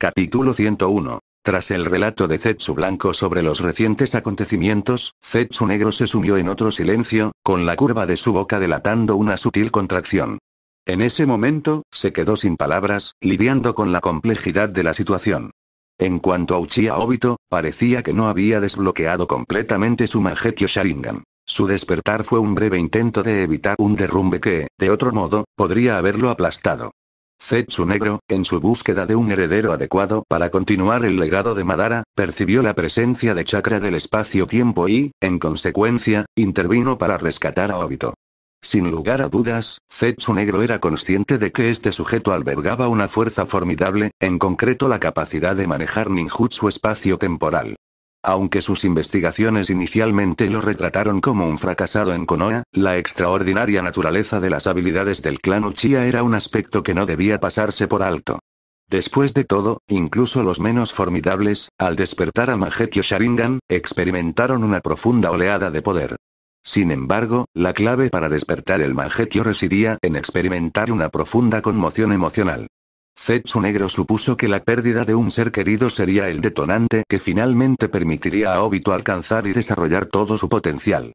Capítulo 101. Tras el relato de Zetsu Blanco sobre los recientes acontecimientos, Zetsu Negro se sumió en otro silencio, con la curva de su boca delatando una sutil contracción. En ese momento, se quedó sin palabras, lidiando con la complejidad de la situación. En cuanto a Uchiha Obito, parecía que no había desbloqueado completamente su Mangekyo Sharingan. Su despertar fue un breve intento de evitar un derrumbe que, de otro modo, podría haberlo aplastado. Zetsu Negro, en su búsqueda de un heredero adecuado para continuar el legado de Madara, percibió la presencia de chakra del espacio-tiempo y, en consecuencia, intervino para rescatar a Obito. Sin lugar a dudas, Zetsu Negro era consciente de que este sujeto albergaba una fuerza formidable, en concreto la capacidad de manejar ninjutsu espacio-temporal. Aunque sus investigaciones inicialmente lo retrataron como un fracasado en Konoha, la extraordinaria naturaleza de las habilidades del clan Uchiha era un aspecto que no debía pasarse por alto. Después de todo, incluso los menos formidables, al despertar a Mangekyo Sharingan, experimentaron una profunda oleada de poder. Sin embargo, la clave para despertar el Mangekyo residía en experimentar una profunda conmoción emocional. Zetsu Negro supuso que la pérdida de un ser querido sería el detonante que finalmente permitiría a Obito alcanzar y desarrollar todo su potencial.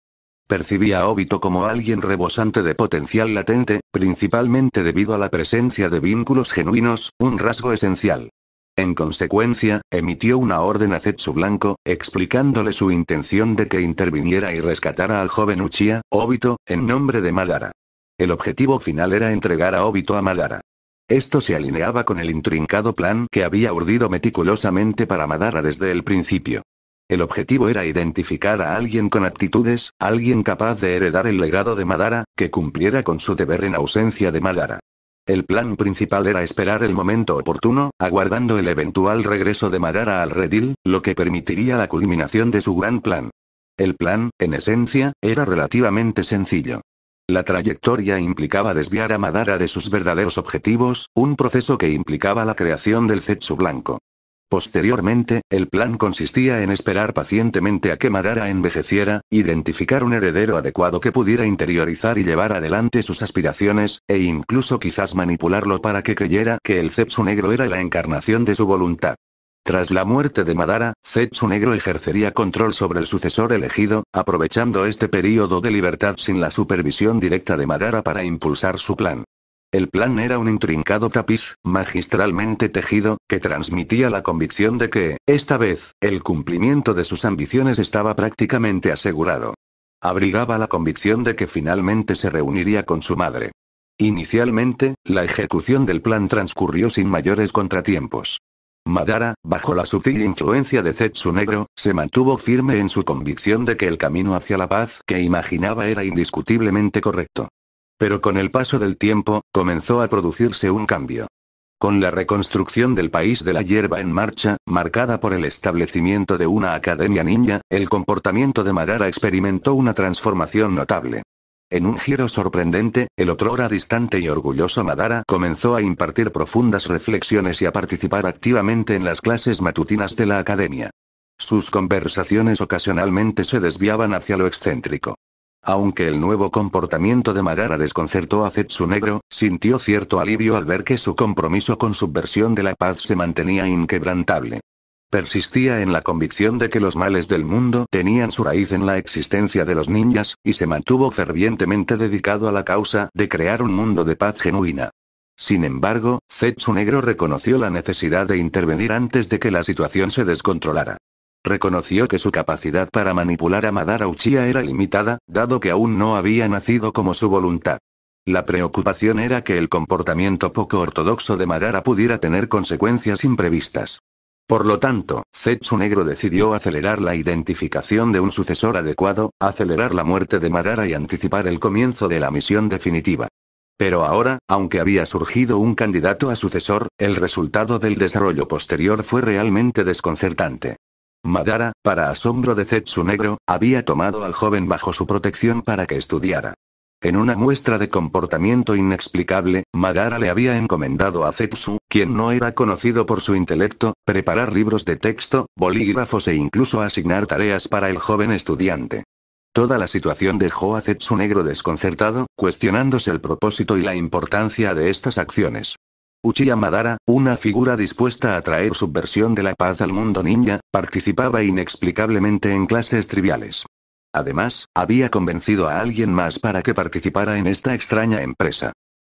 Percibía a Obito como alguien rebosante de potencial latente, principalmente debido a la presencia de vínculos genuinos, un rasgo esencial. En consecuencia, emitió una orden a Zetsu Blanco, explicándole su intención de que interviniera y rescatara al joven Uchiha, Obito, en nombre de Madara. El objetivo final era entregar a Obito a Madara. Esto se alineaba con el intrincado plan que había urdido meticulosamente para Madara desde el principio. El objetivo era identificar a alguien con aptitudes, alguien capaz de heredar el legado de Madara, que cumpliera con su deber en ausencia de Madara. El plan principal era esperar el momento oportuno, aguardando el eventual regreso de Madara al redil, lo que permitiría la culminación de su gran plan. El plan, en esencia, era relativamente sencillo. La trayectoria implicaba desviar a Madara de sus verdaderos objetivos, un proceso que implicaba la creación del Zetsu Blanco. Posteriormente, el plan consistía en esperar pacientemente a que Madara envejeciera, identificar un heredero adecuado que pudiera interiorizar y llevar adelante sus aspiraciones, e incluso quizás manipularlo para que creyera que el Zetsu Negro era la encarnación de su voluntad. Tras la muerte de Madara, Zetsu Negro ejercería control sobre el sucesor elegido, aprovechando este período de libertad sin la supervisión directa de Madara para impulsar su plan. El plan era un intrincado tapiz, magistralmente tejido, que transmitía la convicción de que, esta vez, el cumplimiento de sus ambiciones estaba prácticamente asegurado. Abrigaba la convicción de que finalmente se reuniría con su madre. Inicialmente, la ejecución del plan transcurrió sin mayores contratiempos. Madara, bajo la sutil influencia de Zetsu Negro, se mantuvo firme en su convicción de que el camino hacia la paz que imaginaba era indiscutiblemente correcto. Pero con el paso del tiempo, comenzó a producirse un cambio. Con la reconstrucción del país de la hierba en marcha, marcada por el establecimiento de una academia ninja, el comportamiento de Madara experimentó una transformación notable. En un giro sorprendente, el otrora distante y orgulloso Madara comenzó a impartir profundas reflexiones y a participar activamente en las clases matutinas de la academia. Sus conversaciones ocasionalmente se desviaban hacia lo excéntrico. Aunque el nuevo comportamiento de Madara desconcertó a Zetsu Negro, sintió cierto alivio al ver que su compromiso con su versión de la paz se mantenía inquebrantable. Persistía en la convicción de que los males del mundo tenían su raíz en la existencia de los ninjas, y se mantuvo fervientemente dedicado a la causa de crear un mundo de paz genuina. Sin embargo, Zetsu Negro reconoció la necesidad de intervenir antes de que la situación se descontrolara. Reconoció que su capacidad para manipular a Madara Uchiha era limitada, dado que aún no había nacido como su voluntad. La preocupación era que el comportamiento poco ortodoxo de Madara pudiera tener consecuencias imprevistas. Por lo tanto, Zetsu Negro decidió acelerar la identificación de un sucesor adecuado, acelerar la muerte de Madara y anticipar el comienzo de la misión definitiva. Pero ahora, aunque había surgido un candidato a sucesor, el resultado del desarrollo posterior fue realmente desconcertante. Madara, para asombro de Zetsu Negro, había tomado al joven bajo su protección para que estudiara. En una muestra de comportamiento inexplicable, Madara le había encomendado a Zetsu, quien no era conocido por su intelecto, preparar libros de texto, bolígrafos e incluso asignar tareas para el joven estudiante. Toda la situación dejó a Zetsu Negro desconcertado, cuestionándose el propósito y la importancia de estas acciones. Uchiha Madara, una figura dispuesta a traer subversión de la paz al mundo ninja, participaba inexplicablemente en clases triviales. Además, había convencido a alguien más para que participara en esta extraña empresa.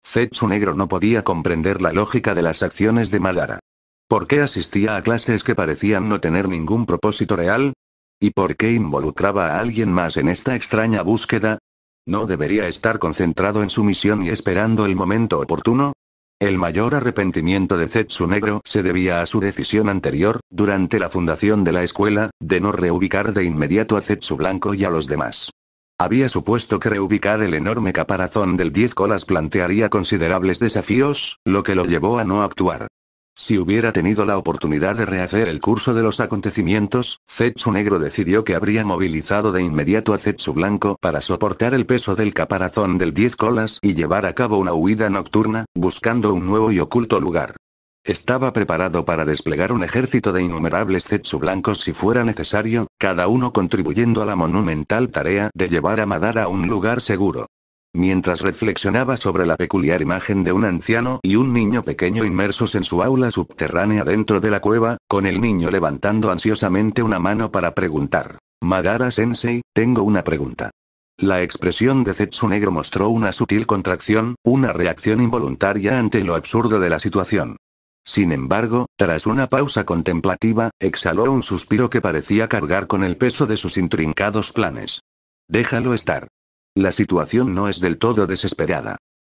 Zetsu Negro no podía comprender la lógica de las acciones de Madara. ¿Por qué asistía a clases que parecían no tener ningún propósito real? ¿Y por qué involucraba a alguien más en esta extraña búsqueda? ¿No debería estar concentrado en su misión y esperando el momento oportuno? El mayor arrepentimiento de Zetsu Negro se debía a su decisión anterior, durante la fundación de la escuela, de no reubicar de inmediato a Zetsu Blanco y a los demás. Había supuesto que reubicar el enorme caparazón del 10 colas plantearía considerables desafíos, lo que lo llevó a no actuar. Si hubiera tenido la oportunidad de rehacer el curso de los acontecimientos, Zetsu Negro decidió que habría movilizado de inmediato a Zetsu Blanco para soportar el peso del caparazón del 10 colas y llevar a cabo una huida nocturna, buscando un nuevo y oculto lugar. Estaba preparado para desplegar un ejército de innumerables Zetsu Blancos si fuera necesario, cada uno contribuyendo a la monumental tarea de llevar a Madara a un lugar seguro. Mientras reflexionaba sobre la peculiar imagen de un anciano y un niño pequeño inmersos en su aula subterránea dentro de la cueva, con el niño levantando ansiosamente una mano para preguntar: Madara-sensei, tengo una pregunta. La expresión de Zetsu Negro mostró una sutil contracción, una reacción involuntaria ante lo absurdo de la situación. Sin embargo, tras una pausa contemplativa, exhaló un suspiro que parecía cargar con el peso de sus intrincados planes. Déjalo estar. La situación no es del todo desesperada.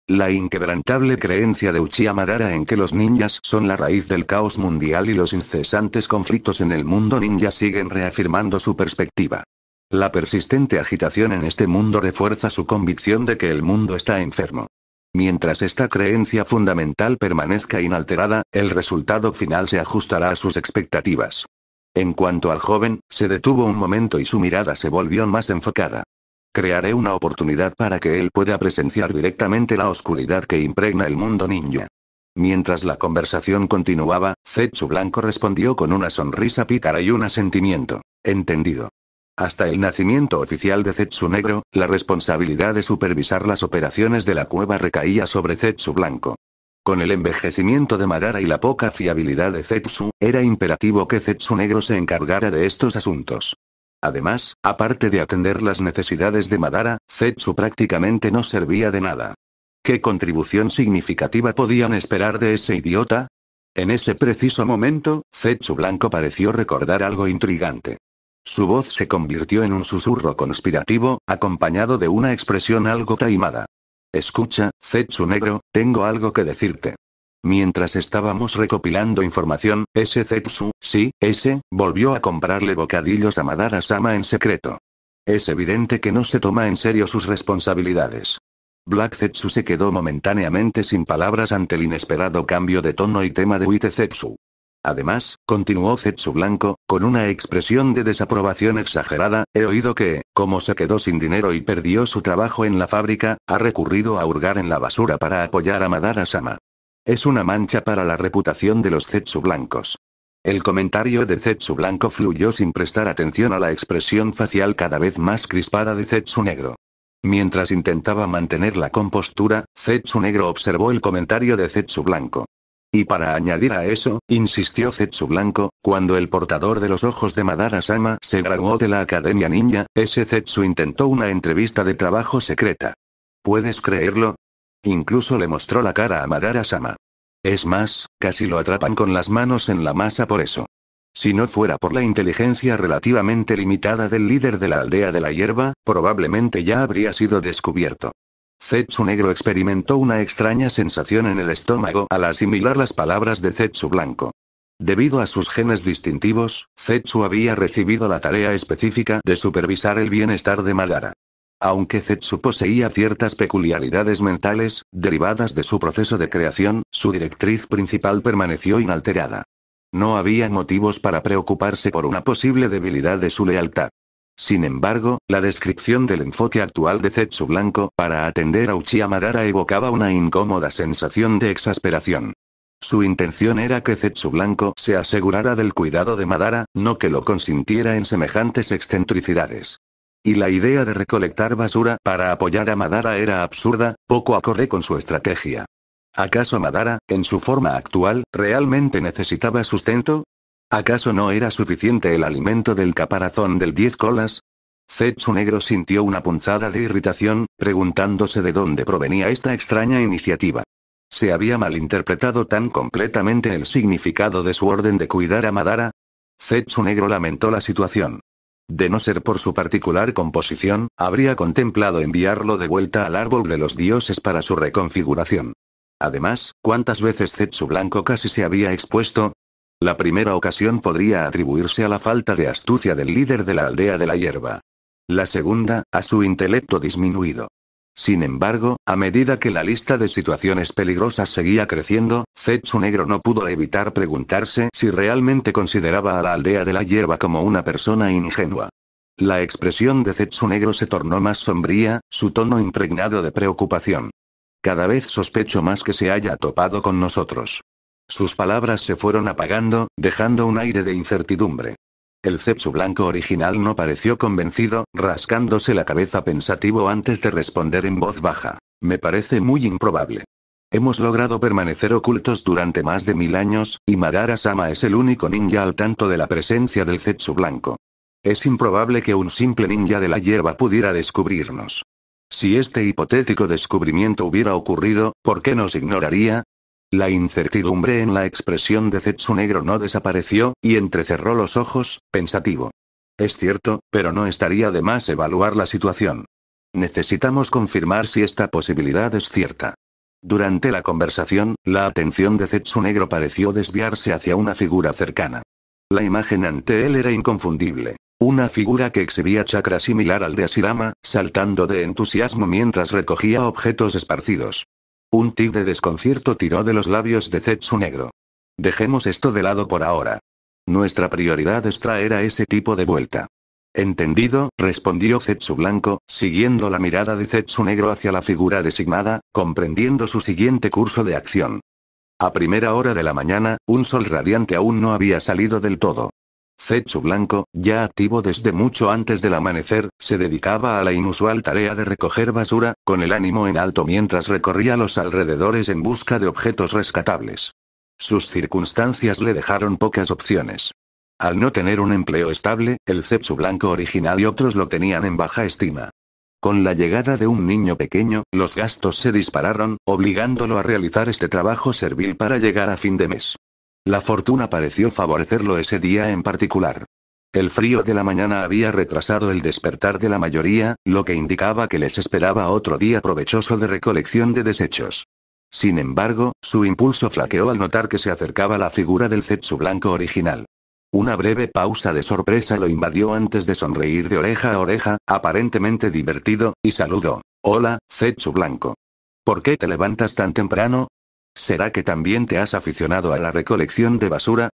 La inquebrantable creencia de Uchiha Madara en que los ninjas son la raíz del caos mundial y los incesantes conflictos en el mundo ninja siguen reafirmando su perspectiva. La persistente agitación en este mundo refuerza su convicción de que el mundo está enfermo. Mientras esta creencia fundamental permanezca inalterada, el resultado final se ajustará a sus expectativas. En cuanto al joven, se detuvo un momento y su mirada se volvió más enfocada. Crearé una oportunidad para que él pueda presenciar directamente la oscuridad que impregna el mundo ninja. Mientras la conversación continuaba, Zetsu Blanco respondió con una sonrisa pícara y un asentimiento. Entendido. Hasta el nacimiento oficial de Zetsu Negro, la responsabilidad de supervisar las operaciones de la cueva recaía sobre Zetsu Blanco. Con el envejecimiento de Madara y la poca fiabilidad de Zetsu, era imperativo que Zetsu Negro se encargara de estos asuntos. Además, aparte de atender las necesidades de Madara, Zetsu prácticamente no servía de nada. ¿Qué contribución significativa podían esperar de ese idiota? En ese preciso momento, Zetsu Blanco pareció recordar algo intrigante. Su voz se convirtió en un susurro conspirativo, acompañado de una expresión algo taimada. Escucha, Zetsu Negro, tengo algo que decirte. Mientras estábamos recopilando información, ese Zetsu, sí, ese, volvió a comprarle bocadillos a Madara-sama en secreto. Es evidente que no se toma en serio sus responsabilidades. Black Zetsu se quedó momentáneamente sin palabras ante el inesperado cambio de tono y tema de White Zetsu. Además, continuó Zetsu Blanco, con una expresión de desaprobación exagerada, he oído que, como se quedó sin dinero y perdió su trabajo en la fábrica, ha recurrido a hurgar en la basura para apoyar a Madara-sama. Es una mancha para la reputación de los Zetsu Blancos. El comentario de Zetsu Blanco fluyó sin prestar atención a la expresión facial cada vez más crispada de Zetsu Negro. Mientras intentaba mantener la compostura, Zetsu Negro observó el comentario de Zetsu Blanco. Y para añadir a eso, insistió Zetsu Blanco, cuando el portador de los ojos de Madara-sama se graduó de la Academia Ninja, ese Zetsu intentó una entrevista de trabajo secreta. ¿Puedes creerlo? Incluso le mostró la cara a Madara-sama. Es más, casi lo atrapan con las manos en la masa por eso. Si no fuera por la inteligencia relativamente limitada del líder de la aldea de la hierba, probablemente ya habría sido descubierto. Zetsu Negro experimentó una extraña sensación en el estómago al asimilar las palabras de Zetsu Blanco. Debido a sus genes distintivos, Zetsu había recibido la tarea específica de supervisar el bienestar de Madara. Aunque Zetsu poseía ciertas peculiaridades mentales, derivadas de su proceso de creación, su directriz principal permaneció inalterada. No había motivos para preocuparse por una posible debilidad de su lealtad. Sin embargo, la descripción del enfoque actual de Zetsu Blanco para atender a Uchiha Madara evocaba una incómoda sensación de exasperación. Su intención era que Zetsu Blanco se asegurara del cuidado de Madara, no que lo consintiera en semejantes excentricidades. Y la idea de recolectar basura para apoyar a Madara era absurda, poco acorde con su estrategia. ¿Acaso Madara, en su forma actual, realmente necesitaba sustento? ¿Acaso no era suficiente el alimento del caparazón del 10 colas? Zetsu Negro sintió una punzada de irritación, preguntándose de dónde provenía esta extraña iniciativa. ¿Se había malinterpretado tan completamente el significado de su orden de cuidar a Madara? Zetsu Negro lamentó la situación. De no ser por su particular composición, habría contemplado enviarlo de vuelta al árbol de los dioses para su reconfiguración. Además, ¿cuántas veces Zetsu Blanco casi se había expuesto? La primera ocasión podría atribuirse a la falta de astucia del líder de la aldea de la hierba. La segunda, a su intelecto disminuido. Sin embargo, a medida que la lista de situaciones peligrosas seguía creciendo, Zetsu Negro no pudo evitar preguntarse si realmente consideraba a la aldea de la hierba como una persona ingenua. La expresión de Zetsu Negro se tornó más sombría, su tono impregnado de preocupación. Cada vez sospecho más que se haya topado con nosotros. Sus palabras se fueron apagando, dejando un aire de incertidumbre. El Zetsu Blanco original no pareció convencido, rascándose la cabeza pensativo antes de responder en voz baja. Me parece muy improbable. Hemos logrado permanecer ocultos durante más de 1000 años, y Madara-sama es el único ninja al tanto de la presencia del Zetsu Blanco. Es improbable que un simple ninja de la hierba pudiera descubrirnos. Si este hipotético descubrimiento hubiera ocurrido, ¿por qué nos ignoraría? La incertidumbre en la expresión de Zetsu Negro no desapareció, y entrecerró los ojos, pensativo. Es cierto, pero no estaría de más evaluar la situación. Necesitamos confirmar si esta posibilidad es cierta. Durante la conversación, la atención de Zetsu Negro pareció desviarse hacia una figura cercana. La imagen ante él era inconfundible. Una figura que exhibía chakra similar al de Ashirama, saltando de entusiasmo mientras recogía objetos esparcidos. Un tic de desconcierto tiró de los labios de Zetsu Negro. Dejemos esto de lado por ahora. Nuestra prioridad es traer a ese tipo de vuelta. Entendido, respondió Zetsu Blanco, siguiendo la mirada de Zetsu Negro hacia la figura designada, comprendiendo su siguiente curso de acción. A primera hora de la mañana, un sol radiante aún no había salido del todo. Zetsu Blanco, ya activo desde mucho antes del amanecer, se dedicaba a la inusual tarea de recoger basura, con el ánimo en alto mientras recorría los alrededores en busca de objetos rescatables. Sus circunstancias le dejaron pocas opciones. Al no tener un empleo estable, el Zetsu Blanco original y otros lo tenían en baja estima. Con la llegada de un niño pequeño, los gastos se dispararon, obligándolo a realizar este trabajo servil para llegar a fin de mes. La fortuna pareció favorecerlo ese día en particular. El frío de la mañana había retrasado el despertar de la mayoría, lo que indicaba que les esperaba otro día provechoso de recolección de desechos. Sin embargo, su impulso flaqueó al notar que se acercaba la figura del Zetsu Blanco original. Una breve pausa de sorpresa lo invadió antes de sonreír de oreja a oreja, aparentemente divertido, y saludó. Hola, Zetsu Blanco. ¿Por qué te levantas tan temprano? ¿Será que también te has aficionado a la recolección de basura?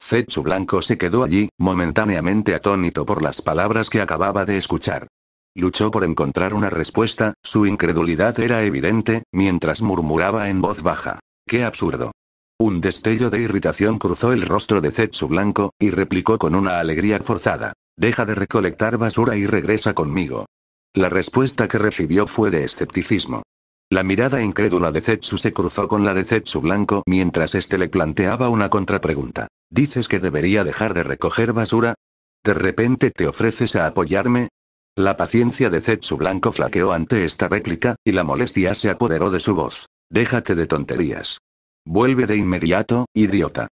Zetsu Blanco se quedó allí, momentáneamente atónito por las palabras que acababa de escuchar. Luchó por encontrar una respuesta, su incredulidad era evidente, mientras murmuraba en voz baja. ¡Qué absurdo! Un destello de irritación cruzó el rostro de Zetsu Blanco, y replicó con una alegría forzada. Deja de recolectar basura y regresa conmigo. La respuesta que recibió fue de escepticismo. La mirada incrédula de Zetsu se cruzó con la de Zetsu Blanco mientras este le planteaba una contrapregunta. ¿Dices que debería dejar de recoger basura? ¿De repente te ofreces a apoyarme? La paciencia de Zetsu Blanco flaqueó ante esta réplica, y la molestia se apoderó de su voz. Déjate de tonterías. Vuelve de inmediato, idiota.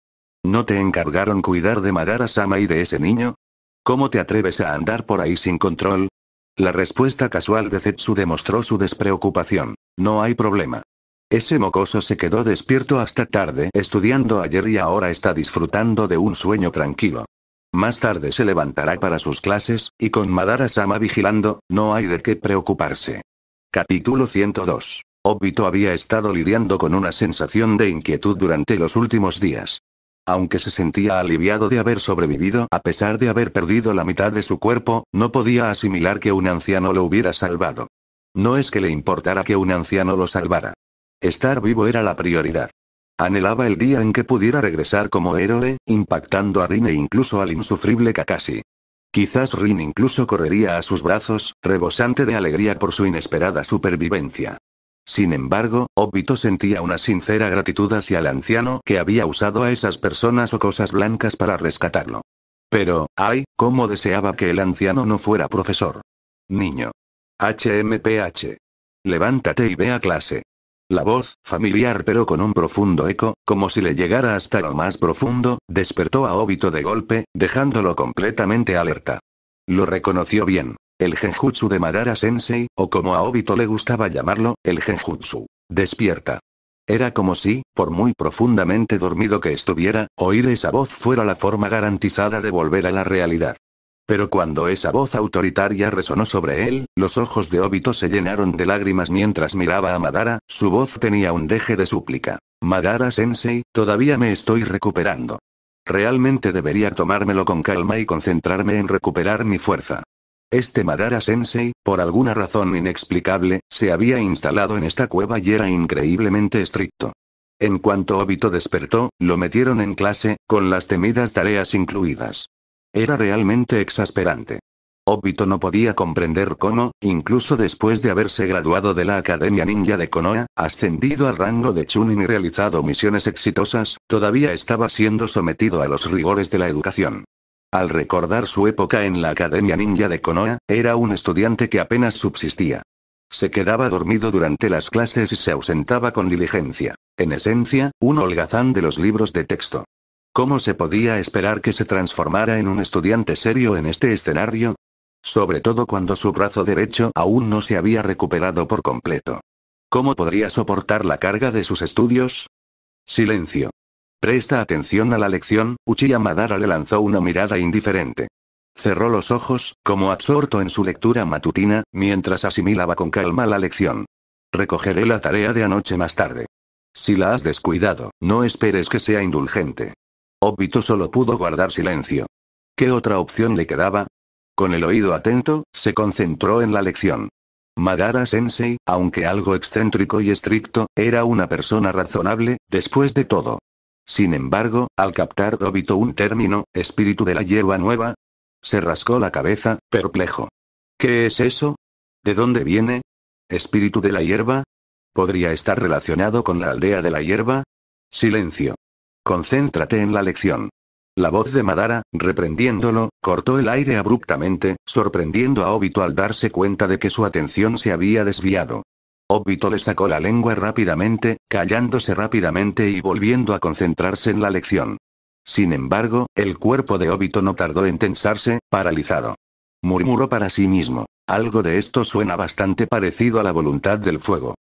¿No te encargaron cuidar de Madara-sama y de ese niño? ¿Cómo te atreves a andar por ahí sin control? La respuesta casual de Zetsu demostró su despreocupación. No hay problema. Ese mocoso se quedó despierto hasta tarde estudiando ayer y ahora está disfrutando de un sueño tranquilo. Más tarde se levantará para sus clases, y con Madara-sama vigilando, no hay de qué preocuparse. Capítulo 102. Obito había estado lidiando con una sensación de inquietud durante los últimos días. Aunque se sentía aliviado de haber sobrevivido a pesar de haber perdido la mitad de su cuerpo, no podía asimilar que un anciano lo hubiera salvado. No es que le importara que un anciano lo salvara. Estar vivo era la prioridad. Anhelaba el día en que pudiera regresar como héroe, impactando a Rin e incluso al insufrible Kakashi. Quizás Rin incluso correría a sus brazos, rebosante de alegría por su inesperada supervivencia. Sin embargo, Obito sentía una sincera gratitud hacia el anciano que había usado a esas personas o cosas blancas para rescatarlo. Pero, ay, cómo deseaba que el anciano no fuera profesor. Niño. HMPH. Levántate y ve a clase. La voz, familiar pero con un profundo eco, como si le llegara hasta lo más profundo, despertó a Obito de golpe, dejándolo completamente alerta. Lo reconoció bien. El genjutsu de Madara-sensei, o como a Obito le gustaba llamarlo, el genjutsu. Despierta. Era como si, por muy profundamente dormido que estuviera, oír esa voz fuera la forma garantizada de volver a la realidad. Pero cuando esa voz autoritaria resonó sobre él, los ojos de Obito se llenaron de lágrimas mientras miraba a Madara, su voz tenía un deje de súplica. Madara-sensei, todavía me estoy recuperando. Realmente debería tomármelo con calma y concentrarme en recuperar mi fuerza. Este Madara-sensei, por alguna razón inexplicable, se había instalado en esta cueva y era increíblemente estricto. En cuanto Obito despertó, lo metieron en clase, con las temidas tareas incluidas. Era realmente exasperante. Obito no podía comprender cómo, incluso después de haberse graduado de la Academia Ninja de Konoha, ascendido al rango de Chunin y realizado misiones exitosas, todavía estaba siendo sometido a los rigores de la educación. Al recordar su época en la Academia Ninja de Konoha, era un estudiante que apenas subsistía. Se quedaba dormido durante las clases y se ausentaba con diligencia. En esencia, un holgazán de los libros de texto. ¿Cómo se podía esperar que se transformara en un estudiante serio en este escenario? Sobre todo cuando su brazo derecho aún no se había recuperado por completo. ¿Cómo podría soportar la carga de sus estudios? Silencio. Presta atención a la lección, Uchiha Madara le lanzó una mirada indiferente. Cerró los ojos, como absorto en su lectura matutina, mientras asimilaba con calma la lección. Recogeré la tarea de anoche más tarde. Si la has descuidado, no esperes que sea indulgente. Obito solo pudo guardar silencio. ¿Qué otra opción le quedaba? Con el oído atento, se concentró en la lección. Madara-sensei, aunque algo excéntrico y estricto, era una persona razonable, después de todo. Sin embargo, al captar Obito un término, espíritu de la hierba nueva, se rascó la cabeza, perplejo. ¿Qué es eso? ¿De dónde viene? ¿Espíritu de la hierba? ¿Podría estar relacionado con la aldea de la hierba? Silencio. Concéntrate en la lección. La voz de Madara, reprendiéndolo, cortó el aire abruptamente, sorprendiendo a Obito al darse cuenta de que su atención se había desviado. Obito le sacó la lengua rápidamente, callándose rápidamente y volviendo a concentrarse en la lección. Sin embargo, el cuerpo de Obito no tardó en tensarse, paralizado. Murmuró para sí mismo. Algo de esto suena bastante parecido a la voluntad del fuego.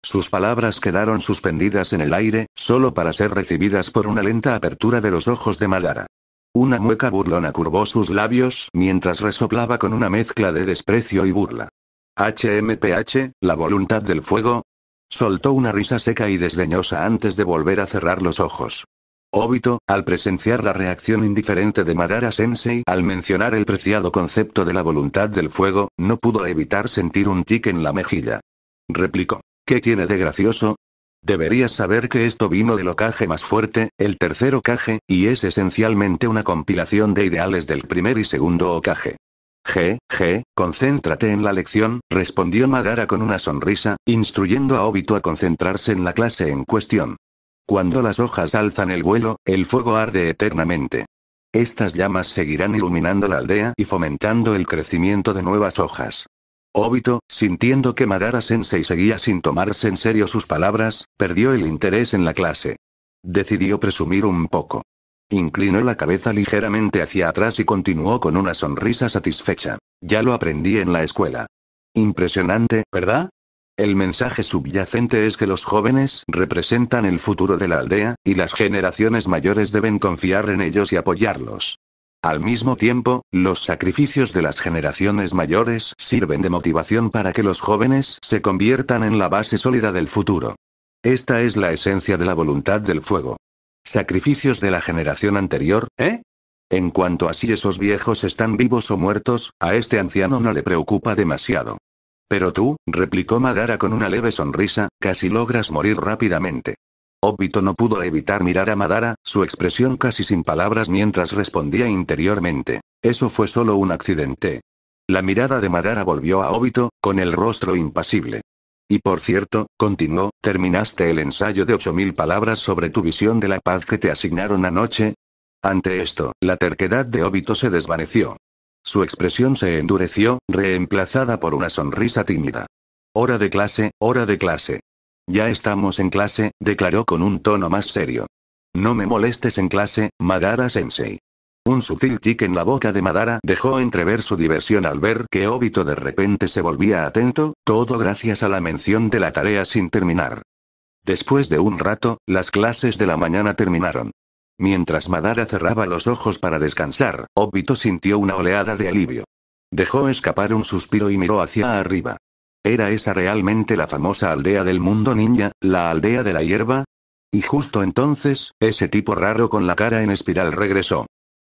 Sus palabras quedaron suspendidas en el aire, solo para ser recibidas por una lenta apertura de los ojos de Madara. Una mueca burlona curvó sus labios mientras resoplaba con una mezcla de desprecio y burla. HMPH, la voluntad del fuego. Soltó una risa seca y desdeñosa antes de volver a cerrar los ojos. Obito, al presenciar la reacción indiferente de Madara-sensei al mencionar el preciado concepto de la voluntad del fuego, no pudo evitar sentir un tic en la mejilla. Replicó. ¿Qué tiene de gracioso? Deberías saber que esto vino del Hokage más fuerte, el tercer Hokage, y es esencialmente una compilación de ideales del primer y segundo Hokage. Concéntrate en la lección, respondió Madara con una sonrisa, instruyendo a Obito a concentrarse en la clase en cuestión. Cuando las hojas alzan el vuelo, el fuego arde eternamente. Estas llamas seguirán iluminando la aldea y fomentando el crecimiento de nuevas hojas. Obito, sintiendo que Madara-sensei seguía sin tomarse en serio sus palabras, perdió el interés en la clase. Decidió presumir un poco. Inclinó la cabeza ligeramente hacia atrás y continuó con una sonrisa satisfecha. Ya lo aprendí en la escuela. Impresionante, ¿verdad? El mensaje subyacente es que los jóvenes representan el futuro de la aldea, y las generaciones mayores deben confiar en ellos y apoyarlos. Al mismo tiempo, los sacrificios de las generaciones mayores sirven de motivación para que los jóvenes se conviertan en la base sólida del futuro. Esta es la esencia de la voluntad del fuego. ¿Sacrificios de la generación anterior, eh? En cuanto a si esos viejos están vivos o muertos, a este anciano no le preocupa demasiado. Pero tú, replicó Madara con una leve sonrisa, casi logras morir rápidamente. Obito no pudo evitar mirar a Madara, su expresión casi sin palabras mientras respondía interiormente. Eso fue solo un accidente. La mirada de Madara volvió a Obito, con el rostro impasible. Y por cierto, continuó, ¿terminaste el ensayo de 8000 palabras sobre tu visión de la paz que te asignaron anoche? Ante esto, la terquedad de Obito se desvaneció. Su expresión se endureció, reemplazada por una sonrisa tímida. Hora de clase, hora de clase. Ya estamos en clase, declaró con un tono más serio. No me molestes en clase, Madara-sensei. Un sutil tic en la boca de Madara dejó entrever su diversión al ver que Obito de repente se volvía atento, todo gracias a la mención de la tarea sin terminar. Después de un rato, las clases de la mañana terminaron. Mientras Madara cerraba los ojos para descansar, Obito sintió una oleada de alivio. Dejó escapar un suspiro y miró hacia arriba. ¿Era esa realmente la famosa aldea del mundo ninja, la aldea de la hierba? Y justo entonces, ese tipo raro con la cara en espiral regresó.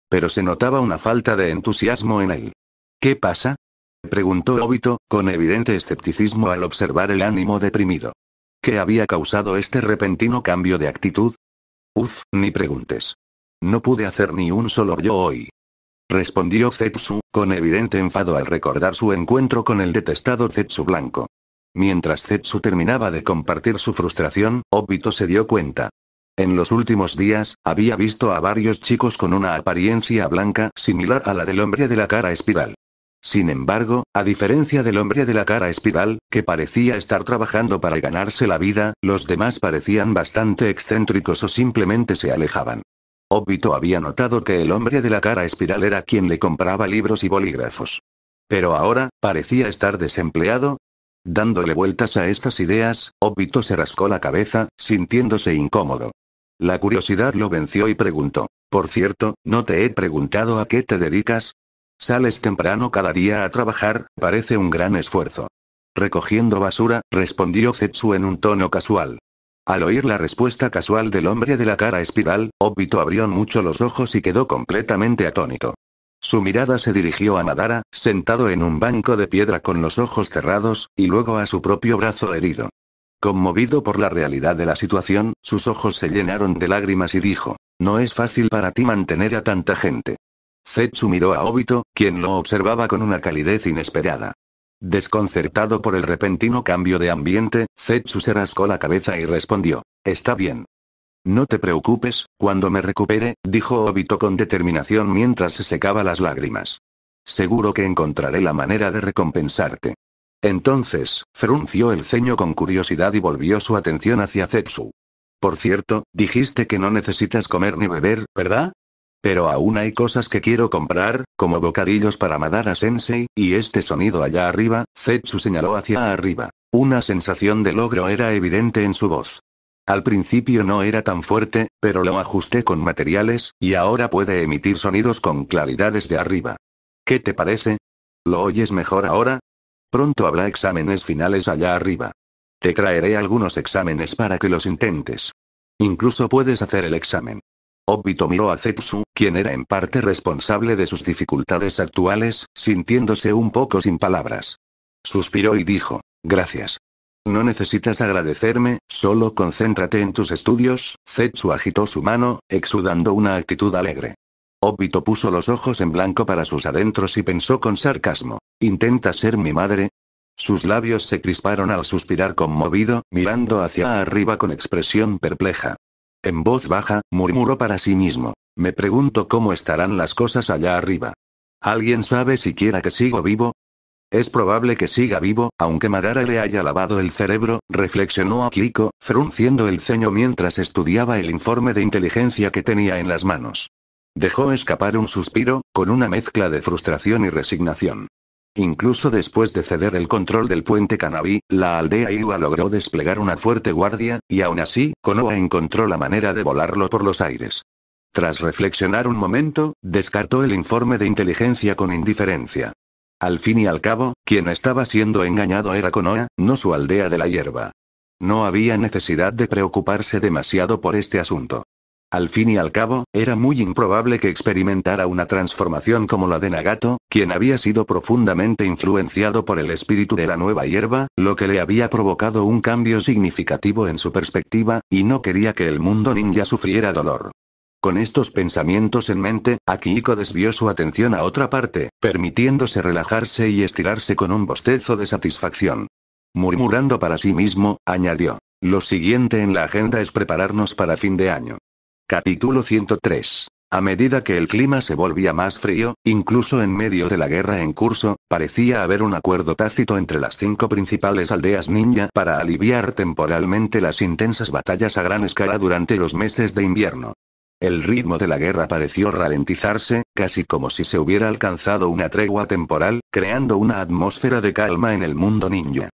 Pero se notaba una falta de entusiasmo en él. ¿Qué pasa?, preguntó Obito, con evidente escepticismo al observar el ánimo deprimido. ¿Qué había causado este repentino cambio de actitud? Uf, ni preguntes. No pude hacer ni un solo yo hoy. Respondió Zetsu, con evidente enfado al recordar su encuentro con el detestado Zetsu blanco. Mientras Zetsu terminaba de compartir su frustración, Obito se dio cuenta. En los últimos días, había visto a varios chicos con una apariencia blanca similar a la del hombre de la cara espiral. Sin embargo, a diferencia del hombre de la cara espiral, que parecía estar trabajando para ganarse la vida, los demás parecían bastante excéntricos o simplemente se alejaban. Obito había notado que el hombre de la cara espiral era quien le compraba libros y bolígrafos. Pero ahora, parecía estar desempleado. Dándole vueltas a estas ideas, Obito se rascó la cabeza, sintiéndose incómodo. La curiosidad lo venció y preguntó, por cierto, ¿no te he preguntado a qué te dedicas? Sales temprano cada día a trabajar, parece un gran esfuerzo. Recogiendo basura, respondió Zetsu en un tono casual. Al oír la respuesta casual del hombre de la cara espiral, Obito abrió mucho los ojos y quedó completamente atónito. Su mirada se dirigió a Madara, sentado en un banco de piedra con los ojos cerrados, y luego a su propio brazo herido. Conmovido por la realidad de la situación, sus ojos se llenaron de lágrimas y dijo, no es fácil para ti mantener a tanta gente. Zetsu miró a Obito, quien lo observaba con una calidez inesperada. Desconcertado por el repentino cambio de ambiente, Zetsu se rascó la cabeza y respondió, está bien. No te preocupes, cuando me recupere, dijo Obito con determinación mientras se secaba las lágrimas. Seguro que encontraré la manera de recompensarte. Entonces, frunció el ceño con curiosidad y volvió su atención hacia Zetsu. Por cierto, dijiste que no necesitas comer ni beber, ¿verdad? Pero aún hay cosas que quiero comprar, como bocadillos para Madara-sensei, y este sonido allá arriba, Zetsu señaló hacia arriba. Una sensación de logro era evidente en su voz. Al principio no era tan fuerte, pero lo ajusté con materiales, y ahora puede emitir sonidos con claridad desde arriba. ¿Qué te parece? ¿Lo oyes mejor ahora? Pronto habrá exámenes finales allá arriba. Te traeré algunos exámenes para que los intentes. Incluso puedes hacer el examen. Obito miró a Zetsu, quien era en parte responsable de sus dificultades actuales, sintiéndose un poco sin palabras. Suspiró y dijo, gracias. No necesitas agradecerme, solo concéntrate en tus estudios. Zetsu agitó su mano, exudando una actitud alegre. Obito puso los ojos en blanco para sus adentros y pensó con sarcasmo, ¿intentas ser mi madre? Sus labios se crisparon al suspirar conmovido, mirando hacia arriba con expresión perpleja. En voz baja, murmuró para sí mismo, me pregunto cómo estarán las cosas allá arriba. ¿Alguien sabe siquiera que sigo vivo? Es probable que siga vivo, aunque Madara le haya lavado el cerebro, reflexionó Akiko, frunciendo el ceño mientras estudiaba el informe de inteligencia que tenía en las manos. Dejó escapar un suspiro, con una mezcla de frustración y resignación. Incluso después de ceder el control del puente Kanabi, la aldea Iwa logró desplegar una fuerte guardia, y aún así, Konoha encontró la manera de volarlo por los aires. Tras reflexionar un momento, descartó el informe de inteligencia con indiferencia. Al fin y al cabo, quien estaba siendo engañado era Konoha, no su aldea de la hierba. No había necesidad de preocuparse demasiado por este asunto. Al fin y al cabo, era muy improbable que experimentara una transformación como la de Nagato, quien había sido profundamente influenciado por el espíritu de la nueva hierba, lo que le había provocado un cambio significativo en su perspectiva, y no quería que el mundo ninja sufriera dolor. Con estos pensamientos en mente, Akihiko desvió su atención a otra parte, permitiéndose relajarse y estirarse con un bostezo de satisfacción. Murmurando para sí mismo, añadió: lo siguiente en la agenda es prepararnos para fin de año. Capítulo 103. A medida que el clima se volvía más frío, incluso en medio de la guerra en curso, parecía haber un acuerdo tácito entre las 5 principales aldeas ninja para aliviar temporalmente las intensas batallas a gran escala durante los meses de invierno. El ritmo de la guerra pareció ralentizarse, casi como si se hubiera alcanzado una tregua temporal, creando una atmósfera de calma en el mundo ninja.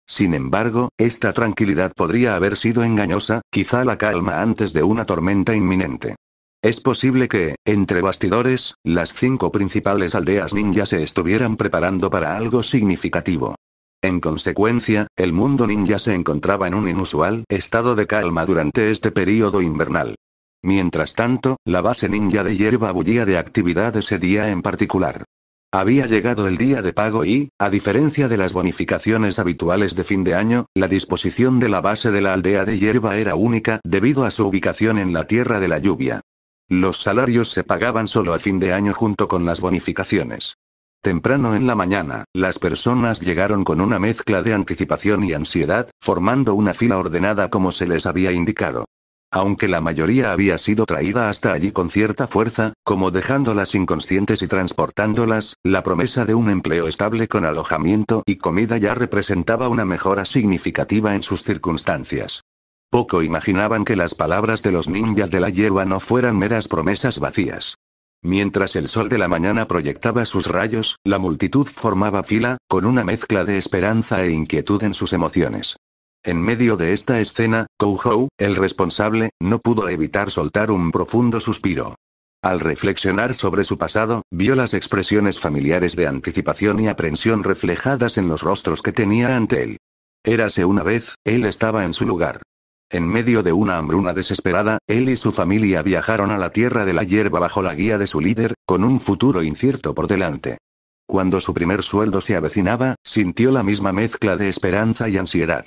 Sin embargo, esta tranquilidad podría haber sido engañosa, quizá la calma antes de una tormenta inminente. Es posible que, entre bastidores, las 5 principales aldeas ninja se estuvieran preparando para algo significativo. En consecuencia, el mundo ninja se encontraba en un inusual estado de calma durante este período invernal. Mientras tanto, la base ninja de hierba bullía de actividad ese día en particular. Había llegado el día de pago y, a diferencia de las bonificaciones habituales de fin de año, la disposición de la base de la aldea de hierba era única debido a su ubicación en la tierra de la lluvia. Los salarios se pagaban solo a fin de año junto con las bonificaciones. Temprano en la mañana, las personas llegaron con una mezcla de anticipación y ansiedad, formando una fila ordenada como se les había indicado. Aunque la mayoría había sido traída hasta allí con cierta fuerza, como dejándolas inconscientes y transportándolas, la promesa de un empleo estable con alojamiento y comida ya representaba una mejora significativa en sus circunstancias. Poco imaginaban que las palabras de los ninjas de la hierba no fueran meras promesas vacías. Mientras el sol de la mañana proyectaba sus rayos, la multitud formaba fila, con una mezcla de esperanza e inquietud en sus emociones. En medio de esta escena, Kouhou, el responsable, no pudo evitar soltar un profundo suspiro. Al reflexionar sobre su pasado, vio las expresiones familiares de anticipación y aprensión reflejadas en los rostros que tenía ante él. Érase una vez, él estaba en su lugar. En medio de una hambruna desesperada, él y su familia viajaron a la tierra de la hierba bajo la guía de su líder, con un futuro incierto por delante. Cuando su primer sueldo se avecinaba, sintió la misma mezcla de esperanza y ansiedad.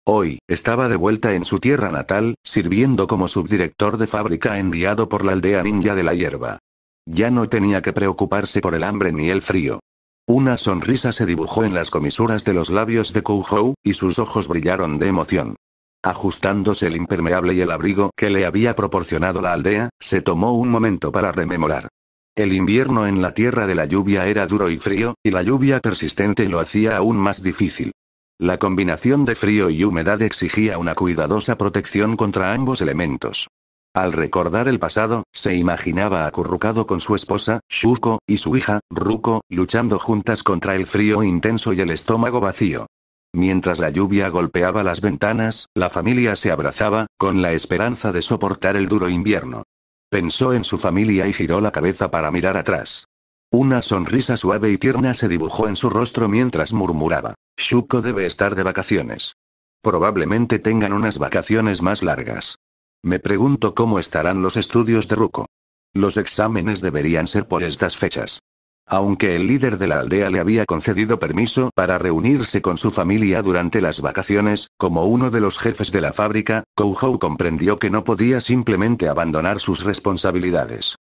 Hoy, estaba de vuelta en su tierra natal, sirviendo como subdirector de fábrica enviado por la aldea ninja de la hierba. Ya no tenía que preocuparse por el hambre ni el frío. Una sonrisa se dibujó en las comisuras de los labios de Kouhou, y sus ojos brillaron de emoción. Ajustándose el impermeable y el abrigo que le había proporcionado la aldea, se tomó un momento para rememorar. El invierno en la tierra de la lluvia era duro y frío, y la lluvia persistente lo hacía aún más difícil. La combinación de frío y humedad exigía una cuidadosa protección contra ambos elementos. Al recordar el pasado, se imaginaba acurrucado con su esposa, Shuko, y su hija, Ruko, luchando juntas contra el frío intenso y el estómago vacío. Mientras la lluvia golpeaba las ventanas, la familia se abrazaba, con la esperanza de soportar el duro invierno. Pensó en su familia y giró la cabeza para mirar atrás. Una sonrisa suave y tierna se dibujó en su rostro mientras murmuraba: Shuko debe estar de vacaciones. Probablemente tengan unas vacaciones más largas. Me pregunto cómo estarán los estudios de Ruko. Los exámenes deberían ser por estas fechas. Aunque el líder de la aldea le había concedido permiso para reunirse con su familia durante las vacaciones, como uno de los jefes de la fábrica, Kouhou comprendió que no podía simplemente abandonar sus responsabilidades.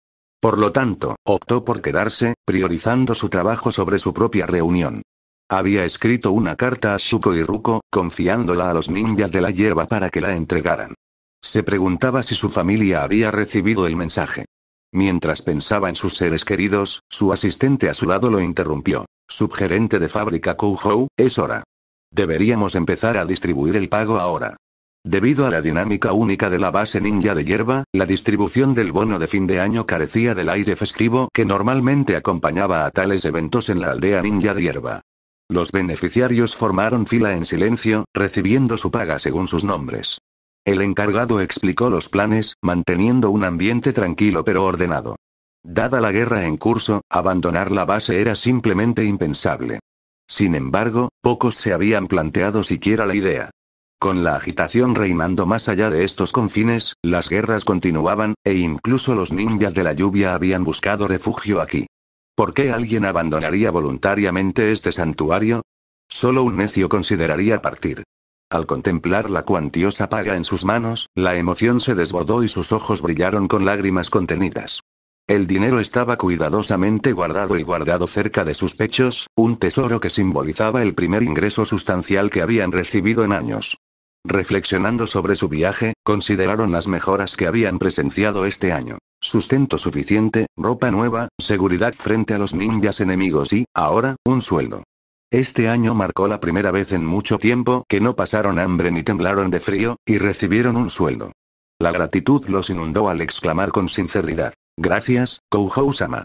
Por lo tanto, optó por quedarse, priorizando su trabajo sobre su propia reunión. Había escrito una carta a Shuko y Ruko, confiándola a los ninjas de la hierba para que la entregaran. Se preguntaba si su familia había recibido el mensaje. Mientras pensaba en sus seres queridos, su asistente a su lado lo interrumpió. Subgerente de fábrica Kouhou, es hora. Deberíamos empezar a distribuir el pago ahora. Debido a la dinámica única de la base ninja de hierba, la distribución del bono de fin de año carecía del aire festivo que normalmente acompañaba a tales eventos en la aldea ninja de hierba. Los beneficiarios formaron fila en silencio, recibiendo su paga según sus nombres. El encargado explicó los planes, manteniendo un ambiente tranquilo pero ordenado. Dada la guerra en curso, abandonar la base era simplemente impensable. Sin embargo, pocos se habían planteado siquiera la idea. Con la agitación reinando más allá de estos confines, las guerras continuaban, e incluso los ninjas de la lluvia habían buscado refugio aquí. ¿Por qué alguien abandonaría voluntariamente este santuario? Solo un necio consideraría partir. Al contemplar la cuantiosa paga en sus manos, la emoción se desbordó y sus ojos brillaron con lágrimas contenidas. El dinero estaba cuidadosamente guardado cerca de sus pechos, un tesoro que simbolizaba el primer ingreso sustancial que habían recibido en años. Reflexionando sobre su viaje, consideraron las mejoras que habían presenciado este año. Sustento suficiente, ropa nueva, seguridad frente a los ninjas enemigos y, ahora, un sueldo. Este año marcó la primera vez en mucho tiempo que no pasaron hambre ni temblaron de frío, y recibieron un sueldo. La gratitud los inundó al exclamar con sinceridad: «Gracias, Kouhou-sama».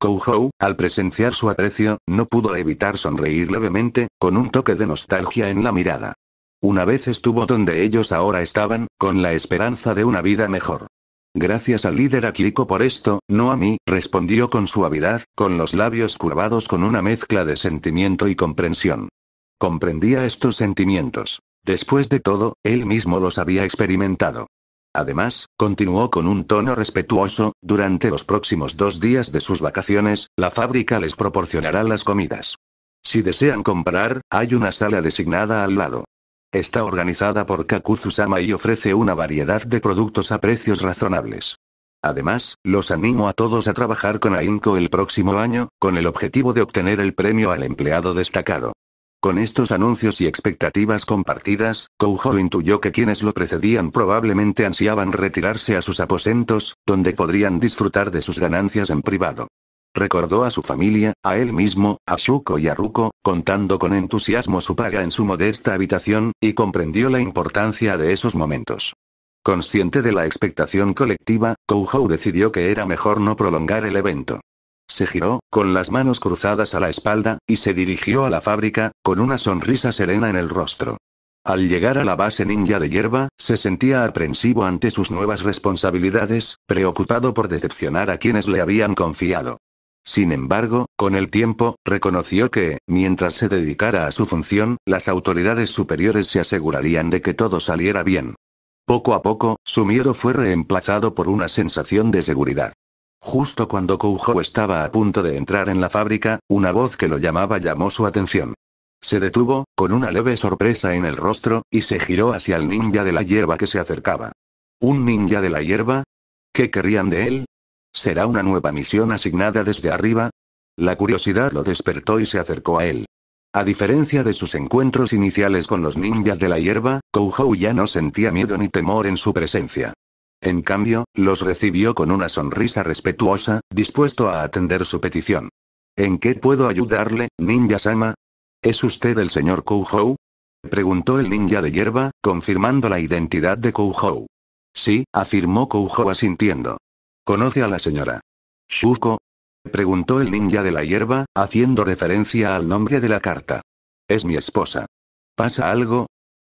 Kouhou, al presenciar su aprecio, no pudo evitar sonreír levemente, con un toque de nostalgia en la mirada. Una vez estuvo donde ellos ahora estaban, con la esperanza de una vida mejor. «Gracias al líder Akiko por esto, no a mí», respondió con suavidad, con los labios curvados con una mezcla de sentimiento y comprensión. Comprendía estos sentimientos. Después de todo, él mismo los había experimentado. Además, continuó con un tono respetuoso, durante los próximos 2 días de sus vacaciones, la fábrica les proporcionará las comidas. Si desean comprar, hay una sala designada al lado. Está organizada por Kakuzu-sama y ofrece una variedad de productos a precios razonables. Además, los animo a todos a trabajar con AINCO el próximo año, con el objetivo de obtener el premio al empleado destacado. Con estos anuncios y expectativas compartidas, Kouhou intuyó que quienes lo precedían probablemente ansiaban retirarse a sus aposentos, donde podrían disfrutar de sus ganancias en privado. Recordó a su familia, a él mismo, a Shuko y a Ruko, contando con entusiasmo su paga en su modesta habitación, y comprendió la importancia de esos momentos. Consciente de la expectación colectiva, Kouhou decidió que era mejor no prolongar el evento. Se giró, con las manos cruzadas a la espalda, y se dirigió a la fábrica, con una sonrisa serena en el rostro. Al llegar a la base ninja de hierba, se sentía aprensivo ante sus nuevas responsabilidades, preocupado por decepcionar a quienes le habían confiado. Sin embargo, con el tiempo, reconoció que, mientras se dedicara a su función, las autoridades superiores se asegurarían de que todo saliera bien. Poco a poco, su miedo fue reemplazado por una sensación de seguridad. Justo cuando Kouhou estaba a punto de entrar en la fábrica, una voz que lo llamaba llamó su atención. Se detuvo, con una leve sorpresa en el rostro, y se giró hacia el ninja de la hierba que se acercaba. ¿Un ninja de la hierba? ¿Qué querrían de él? ¿Será una nueva misión asignada desde arriba? La curiosidad lo despertó y se acercó a él. A diferencia de sus encuentros iniciales con los ninjas de la hierba, Kouhou ya no sentía miedo ni temor en su presencia. En cambio, los recibió con una sonrisa respetuosa, dispuesto a atender su petición. ¿En qué puedo ayudarle, ninja-sama? ¿Es usted el señor Kouhou? Preguntó el ninja de hierba, confirmando la identidad de Kouhou. Sí, afirmó Kouhou asintiendo. ¿Conoce a la señora Shuko? Preguntó el ninja de la hierba, haciendo referencia al nombre de la carta. Es mi esposa. ¿Pasa algo?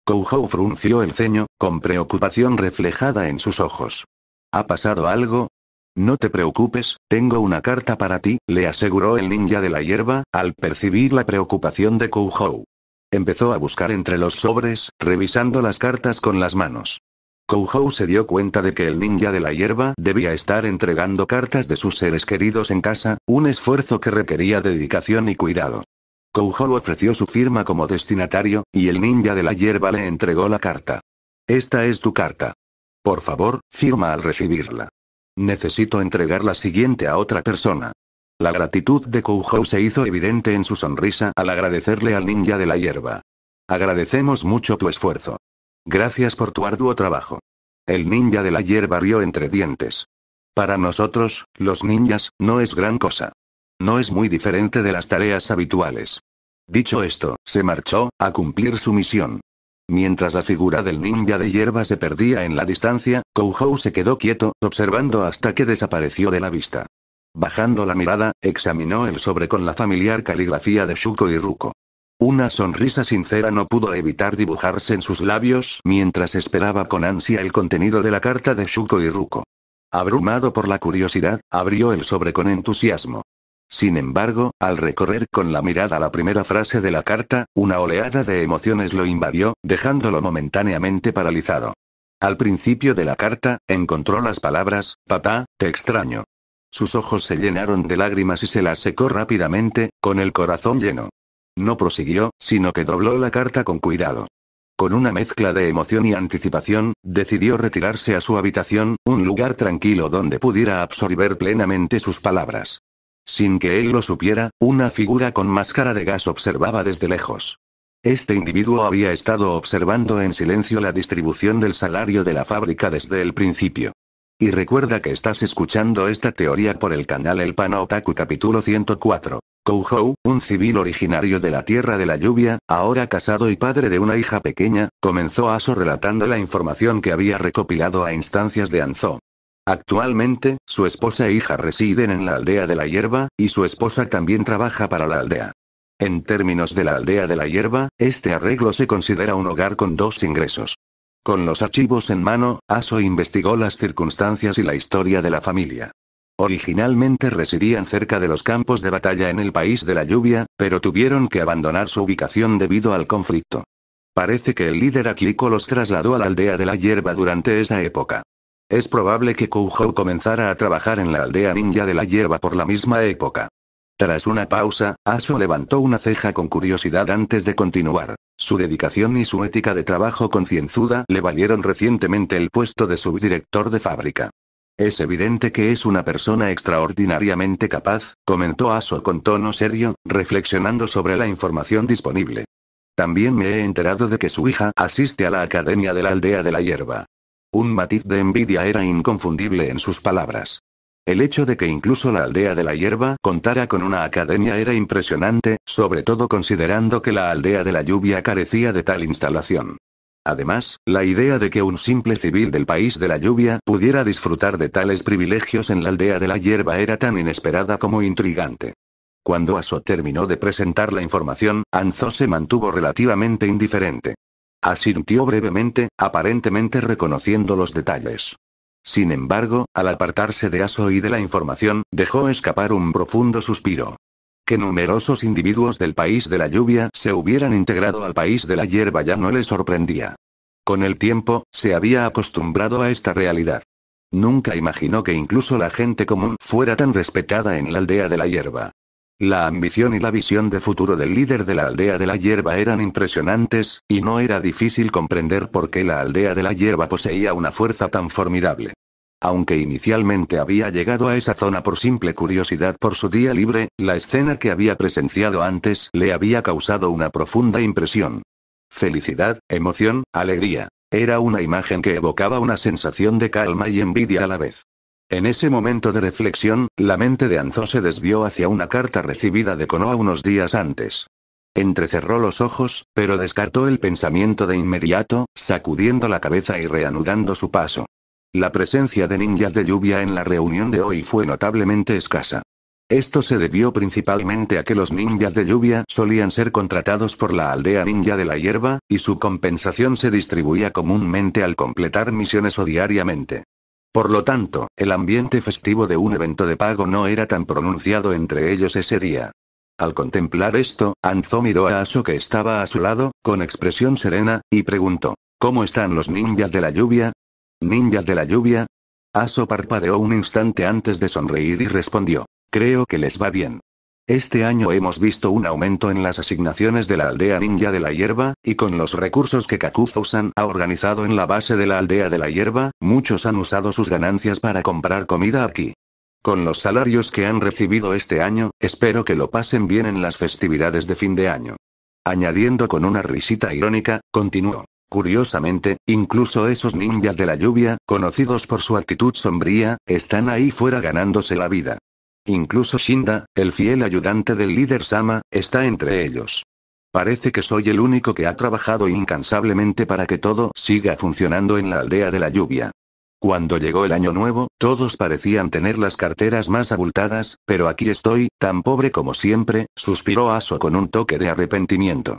Kouhou frunció el ceño, con preocupación reflejada en sus ojos. ¿Ha pasado algo? No te preocupes, tengo una carta para ti, le aseguró el ninja de la hierba, al percibir la preocupación de Kouhou. Empezó a buscar entre los sobres, revisando las cartas con las manos. Kouhou se dio cuenta de que el ninja de la hierba debía estar entregando cartas de sus seres queridos en casa, un esfuerzo que requería dedicación y cuidado. Kouhou ofreció su firma como destinatario, y el ninja de la hierba le entregó la carta. Esta es tu carta. Por favor, firma al recibirla. Necesito entregar la siguiente a otra persona. La gratitud de Kouhou se hizo evidente en su sonrisa al agradecerle al ninja de la hierba. Agradecemos mucho tu esfuerzo. Gracias por tu arduo trabajo. El ninja de la hierba rió entre dientes. Para nosotros, los ninjas, no es gran cosa. No es muy diferente de las tareas habituales. Dicho esto, se marchó, a cumplir su misión. Mientras la figura del ninja de hierba se perdía en la distancia, Kouhou se quedó quieto, observando hasta que desapareció de la vista. Bajando la mirada, examinó el sobre con la familiar caligrafía de Shuko y Ruko. Una sonrisa sincera no pudo evitar dibujarse en sus labios mientras esperaba con ansia el contenido de la carta de Shuko y Ruko. Abrumado por la curiosidad, abrió el sobre con entusiasmo. Sin embargo, al recorrer con la mirada la primera frase de la carta, una oleada de emociones lo invadió, dejándolo momentáneamente paralizado. Al principio de la carta, encontró las palabras, «Papá, te extraño». Sus ojos se llenaron de lágrimas y se las secó rápidamente, con el corazón lleno. No prosiguió, sino que dobló la carta con cuidado. Con una mezcla de emoción y anticipación, decidió retirarse a su habitación, un lugar tranquilo donde pudiera absorber plenamente sus palabras. Sin que él lo supiera, una figura con máscara de gas observaba desde lejos. Este individuo había estado observando en silencio la distribución del salario de la fábrica desde el principio. Y recuerda que estás escuchando esta teoría por el canal El Pan Otaku capítulo 104. Kouhou, un civil originario de la Tierra de la Lluvia, ahora casado y padre de una hija pequeña, comenzó Aso relatando la información que había recopilado a instancias de Anzo. Actualmente, su esposa e hija residen en la aldea de la hierba, y su esposa también trabaja para la aldea. En términos de la aldea de la hierba, este arreglo se considera un hogar con dos ingresos. Con los archivos en mano, Aso investigó las circunstancias y la historia de la familia. Originalmente residían cerca de los campos de batalla en el país de la lluvia, pero tuvieron que abandonar su ubicación debido al conflicto. Parece que el líder Akiko los trasladó a la aldea de la hierba durante esa época. Es probable que Kouhou comenzara a trabajar en la aldea ninja de la hierba por la misma época. Tras una pausa, Aso levantó una ceja con curiosidad antes de continuar. Su dedicación y su ética de trabajo concienzuda le valieron recientemente el puesto de subdirector de fábrica. Es evidente que es una persona extraordinariamente capaz, comentó Aso con tono serio, reflexionando sobre la información disponible. También me he enterado de que su hija asiste a la academia de la aldea de la hierba. Un matiz de envidia era inconfundible en sus palabras. El hecho de que incluso la aldea de la hierba contara con una academia era impresionante, sobre todo considerando que la aldea de la lluvia carecía de tal instalación. Además, la idea de que un simple civil del país de la lluvia pudiera disfrutar de tales privilegios en la aldea de la hierba era tan inesperada como intrigante. Cuando Aso terminó de presentar la información, Anzo se mantuvo relativamente indiferente. Asintió brevemente, aparentemente reconociendo los detalles. Sin embargo, al apartarse de Aso y de la información, dejó escapar un profundo suspiro. Que numerosos individuos del país de la lluvia se hubieran integrado al país de la hierba ya no le sorprendía. Con el tiempo, se había acostumbrado a esta realidad. Nunca imaginó que incluso la gente común fuera tan respetada en la aldea de la hierba. La ambición y la visión de futuro del líder de la aldea de la hierba eran impresionantes, y no era difícil comprender por qué la aldea de la hierba poseía una fuerza tan formidable. Aunque inicialmente había llegado a esa zona por simple curiosidad por su día libre, la escena que había presenciado antes le había causado una profunda impresión. Felicidad, emoción, alegría. Era una imagen que evocaba una sensación de calma y envidia a la vez. En ese momento de reflexión, la mente de Anzo se desvió hacia una carta recibida de Konoha unos días antes. Entrecerró los ojos, pero descartó el pensamiento de inmediato, sacudiendo la cabeza y reanudando su paso. La presencia de ninjas de lluvia en la reunión de hoy fue notablemente escasa. Esto se debió principalmente a que los ninjas de lluvia solían ser contratados por la aldea ninja de la hierba, y su compensación se distribuía comúnmente al completar misiones o diariamente. Por lo tanto, el ambiente festivo de un evento de pago no era tan pronunciado entre ellos ese día. Al contemplar esto, Anzo miró a Aso que estaba a su lado, con expresión serena, y preguntó, ¿cómo están los ninjas de la lluvia? ¿Ninjas de la lluvia? Aso parpadeó un instante antes de sonreír y respondió, creo que les va bien. Este año hemos visto un aumento en las asignaciones de la aldea ninja de la hierba, y con los recursos que Kakuzu-san ha organizado en la base de la aldea de la hierba, muchos han usado sus ganancias para comprar comida aquí. Con los salarios que han recibido este año, espero que lo pasen bien en las festividades de fin de año. Añadiendo con una risita irónica, continuó. Curiosamente, incluso esos ninjas de la lluvia, conocidos por su actitud sombría, están ahí fuera ganándose la vida. Incluso Shinda, el fiel ayudante del líder Sama, está entre ellos. Parece que soy el único que ha trabajado incansablemente para que todo siga funcionando en la aldea de la lluvia. Cuando llegó el año nuevo, todos parecían tener las carteras más abultadas, pero aquí estoy, tan pobre como siempre, suspiró Aso con un toque de arrepentimiento.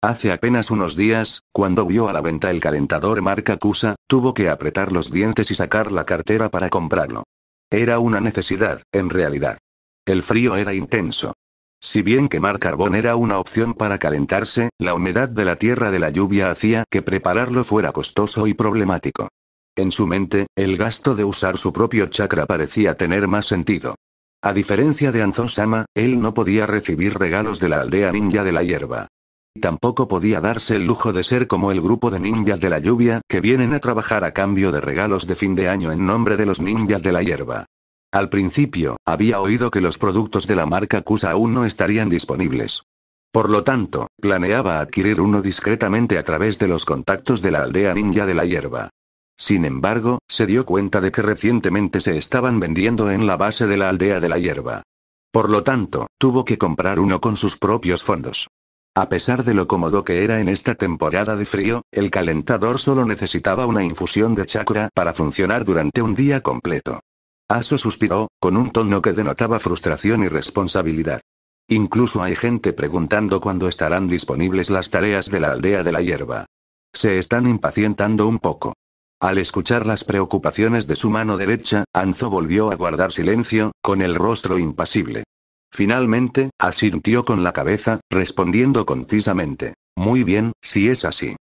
Hace apenas unos días, cuando vio a la venta el calentador marca Kusa, tuvo que apretar los dientes y sacar la cartera para comprarlo. Era una necesidad, en realidad. El frío era intenso. Si bien quemar carbón era una opción para calentarse, la humedad de la tierra de la lluvia hacía que prepararlo fuera costoso y problemático. En su mente, el gasto de usar su propio chakra parecía tener más sentido. A diferencia de Anzo-sama, él no podía recibir regalos de la aldea ninja de la hierba. Tampoco podía darse el lujo de ser como el grupo de ninjas de la lluvia que vienen a trabajar a cambio de regalos de fin de año en nombre de los ninjas de la hierba. Al principio, había oído que los productos de la marca Kusa aún no estarían disponibles. Por lo tanto, planeaba adquirir uno discretamente a través de los contactos de la aldea ninja de la hierba. Sin embargo, se dio cuenta de que recientemente se estaban vendiendo en la base de la aldea de la hierba. Por lo tanto, tuvo que comprar uno con sus propios fondos. A pesar de lo cómodo que era en esta temporada de frío, el calentador solo necesitaba una infusión de chakra para funcionar durante un día completo. Aso suspiró, con un tono que denotaba frustración y responsabilidad. Incluso hay gente preguntando cuándo estarán disponibles las tareas de la aldea de la hierba. Se están impacientando un poco. Al escuchar las preocupaciones de su mano derecha, Anzo volvió a guardar silencio, con el rostro impasible. Finalmente, asintió con la cabeza, respondiendo concisamente. Muy bien, si es así.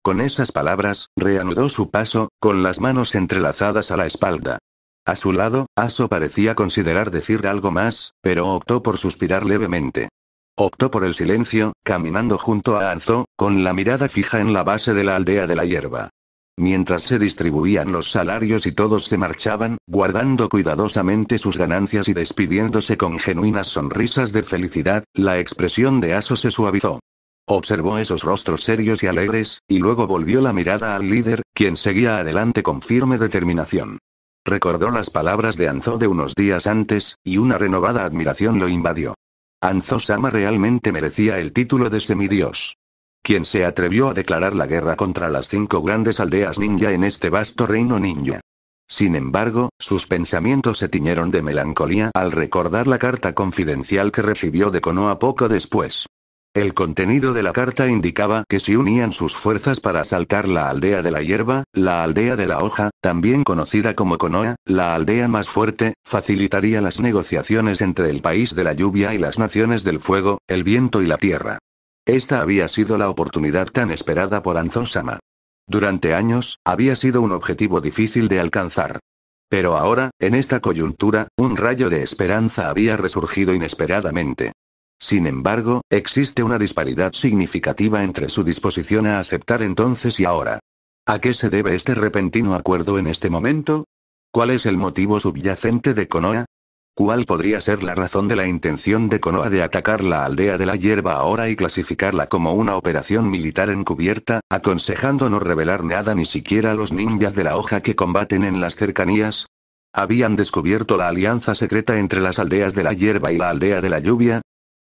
Con esas palabras, reanudó su paso, con las manos entrelazadas a la espalda. A su lado, Aso parecía considerar decir algo más, pero optó por suspirar levemente. Optó por el silencio, caminando junto a Anzo, con la mirada fija en la base de la aldea de la hierba. Mientras se distribuían los salarios y todos se marchaban, guardando cuidadosamente sus ganancias y despidiéndose con genuinas sonrisas de felicidad, la expresión de Aso se suavizó. Observó esos rostros serios y alegres, y luego volvió la mirada al líder, quien seguía adelante con firme determinación. Recordó las palabras de Anzo de unos días antes, y una renovada admiración lo invadió. Anzo-sama realmente merecía el título de semidios. Quien se atrevió a declarar la guerra contra las 5 grandes aldeas ninja en este vasto reino ninja. Sin embargo, sus pensamientos se tiñeron de melancolía al recordar la carta confidencial que recibió de Konoha poco después. El contenido de la carta indicaba que si unían sus fuerzas para asaltar la aldea de la hierba, la aldea de la hoja, también conocida como Konoha, la aldea más fuerte, facilitaría las negociaciones entre el país de la lluvia y las naciones del fuego, el viento y la tierra. Esta había sido la oportunidad tan esperada por Anzo-sama. Durante años, había sido un objetivo difícil de alcanzar. Pero ahora, en esta coyuntura, un rayo de esperanza había resurgido inesperadamente. Sin embargo, existe una disparidad significativa entre su disposición a aceptar entonces y ahora. ¿A qué se debe este repentino acuerdo en este momento? ¿Cuál es el motivo subyacente de Konoha? ¿Cuál podría ser la razón de la intención de Konoha de atacar la aldea de la hierba ahora y clasificarla como una operación militar encubierta, aconsejando no revelar nada ni siquiera a los ninjas de la hoja que combaten en las cercanías? ¿Habían descubierto la alianza secreta entre las aldeas de la hierba y la aldea de la lluvia?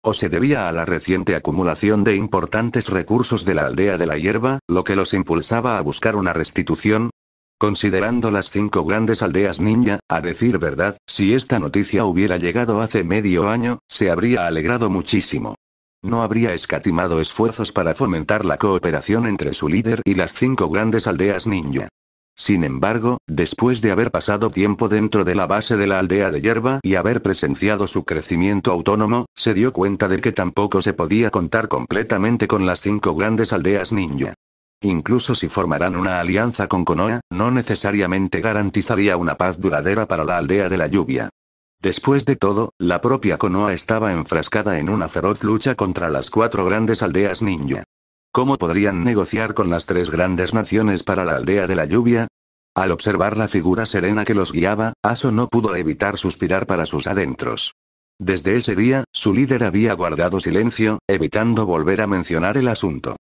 ¿O se debía a la reciente acumulación de importantes recursos de la aldea de la hierba, lo que los impulsaba a buscar una restitución? Considerando las 5 grandes aldeas ninja, a decir verdad, si esta noticia hubiera llegado hace medio año, se habría alegrado muchísimo. No habría escatimado esfuerzos para fomentar la cooperación entre su líder y las 5 grandes aldeas ninja. Sin embargo, después de haber pasado tiempo dentro de la base de la aldea de hierba y haber presenciado su crecimiento autónomo, se dio cuenta de que tampoco se podía contar completamente con las 5 grandes aldeas ninja. Incluso si formaran una alianza con Konoha, no necesariamente garantizaría una paz duradera para la aldea de la lluvia. Después de todo, la propia Konoha estaba enfrascada en una feroz lucha contra las 4 grandes aldeas ninja. ¿Cómo podrían negociar con las 3 grandes naciones para la aldea de la lluvia? Al observar la figura serena que los guiaba, Aso no pudo evitar suspirar para sus adentros. Desde ese día, su líder había guardado silencio, evitando volver a mencionar el asunto.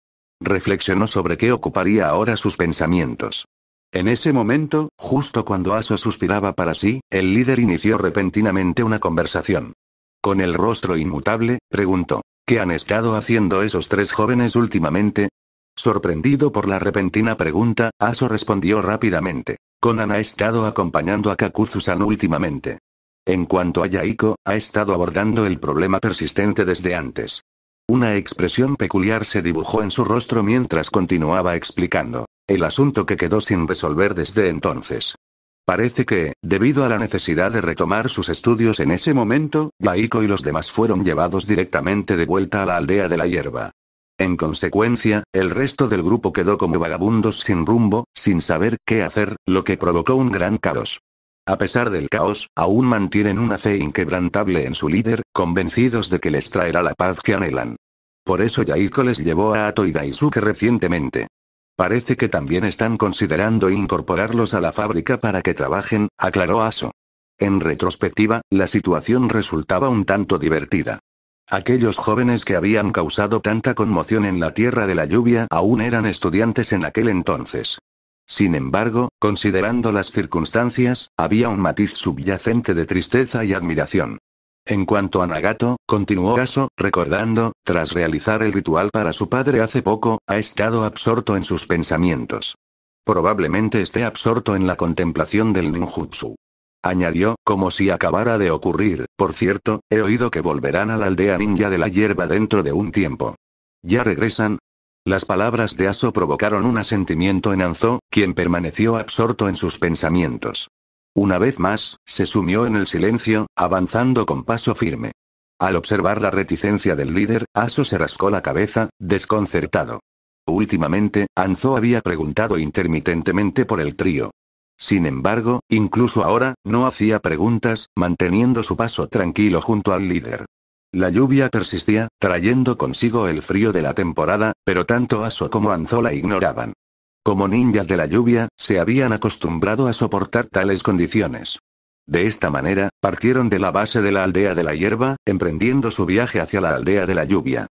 Reflexionó sobre qué ocuparía ahora sus pensamientos. En ese momento, justo cuando Aso suspiraba para sí, el líder inició repentinamente una conversación. Con el rostro inmutable, preguntó: ¿qué han estado haciendo esos 3 jóvenes últimamente? Sorprendido por la repentina pregunta, Aso respondió rápidamente: Konan ha estado acompañando a Kakuzu-san últimamente. En cuanto a Yaiko, ha estado abordando el problema persistente desde antes. Una expresión peculiar se dibujó en su rostro mientras continuaba explicando el asunto que quedó sin resolver desde entonces. Parece que, debido a la necesidad de retomar sus estudios en ese momento, Yaiko y los demás fueron llevados directamente de vuelta a la aldea de la hierba. En consecuencia, el resto del grupo quedó como vagabundos sin rumbo, sin saber qué hacer, lo que provocó un gran caos. A pesar del caos, aún mantienen una fe inquebrantable en su líder, convencidos de que les traerá la paz que anhelan. Por eso Yaiko les llevó a Ato y Daisuke recientemente. Parece que también están considerando incorporarlos a la fábrica para que trabajen, aclaró Aso. En retrospectiva, la situación resultaba un tanto divertida. Aquellos jóvenes que habían causado tanta conmoción en la Tierra de la Lluvia aún eran estudiantes en aquel entonces. Sin embargo, considerando las circunstancias, había un matiz subyacente de tristeza y admiración. En cuanto a Nagato, continuó Aso, recordando, tras realizar el ritual para su padre hace poco, ha estado absorto en sus pensamientos. Probablemente esté absorto en la contemplación del ninjutsu. Añadió, como si acabara de ocurrir, por cierto, he oído que volverán a la aldea ninja de la hierba dentro de un tiempo. ¿Ya regresan? Las palabras de Aso provocaron un asentimiento en Anzo, quien permaneció absorto en sus pensamientos. Una vez más, se sumió en el silencio, avanzando con paso firme. Al observar la reticencia del líder, Aso se rascó la cabeza, desconcertado. Últimamente, Anzo había preguntado intermitentemente por el trío. Sin embargo, incluso ahora, no hacía preguntas, manteniendo su paso tranquilo junto al líder. La lluvia persistía, trayendo consigo el frío de la temporada, pero tanto Aso como Anzo la ignoraban. Como ninjas de la lluvia, se habían acostumbrado a soportar tales condiciones. De esta manera, partieron de la base de la aldea de la hierba, emprendiendo su viaje hacia la aldea de la lluvia.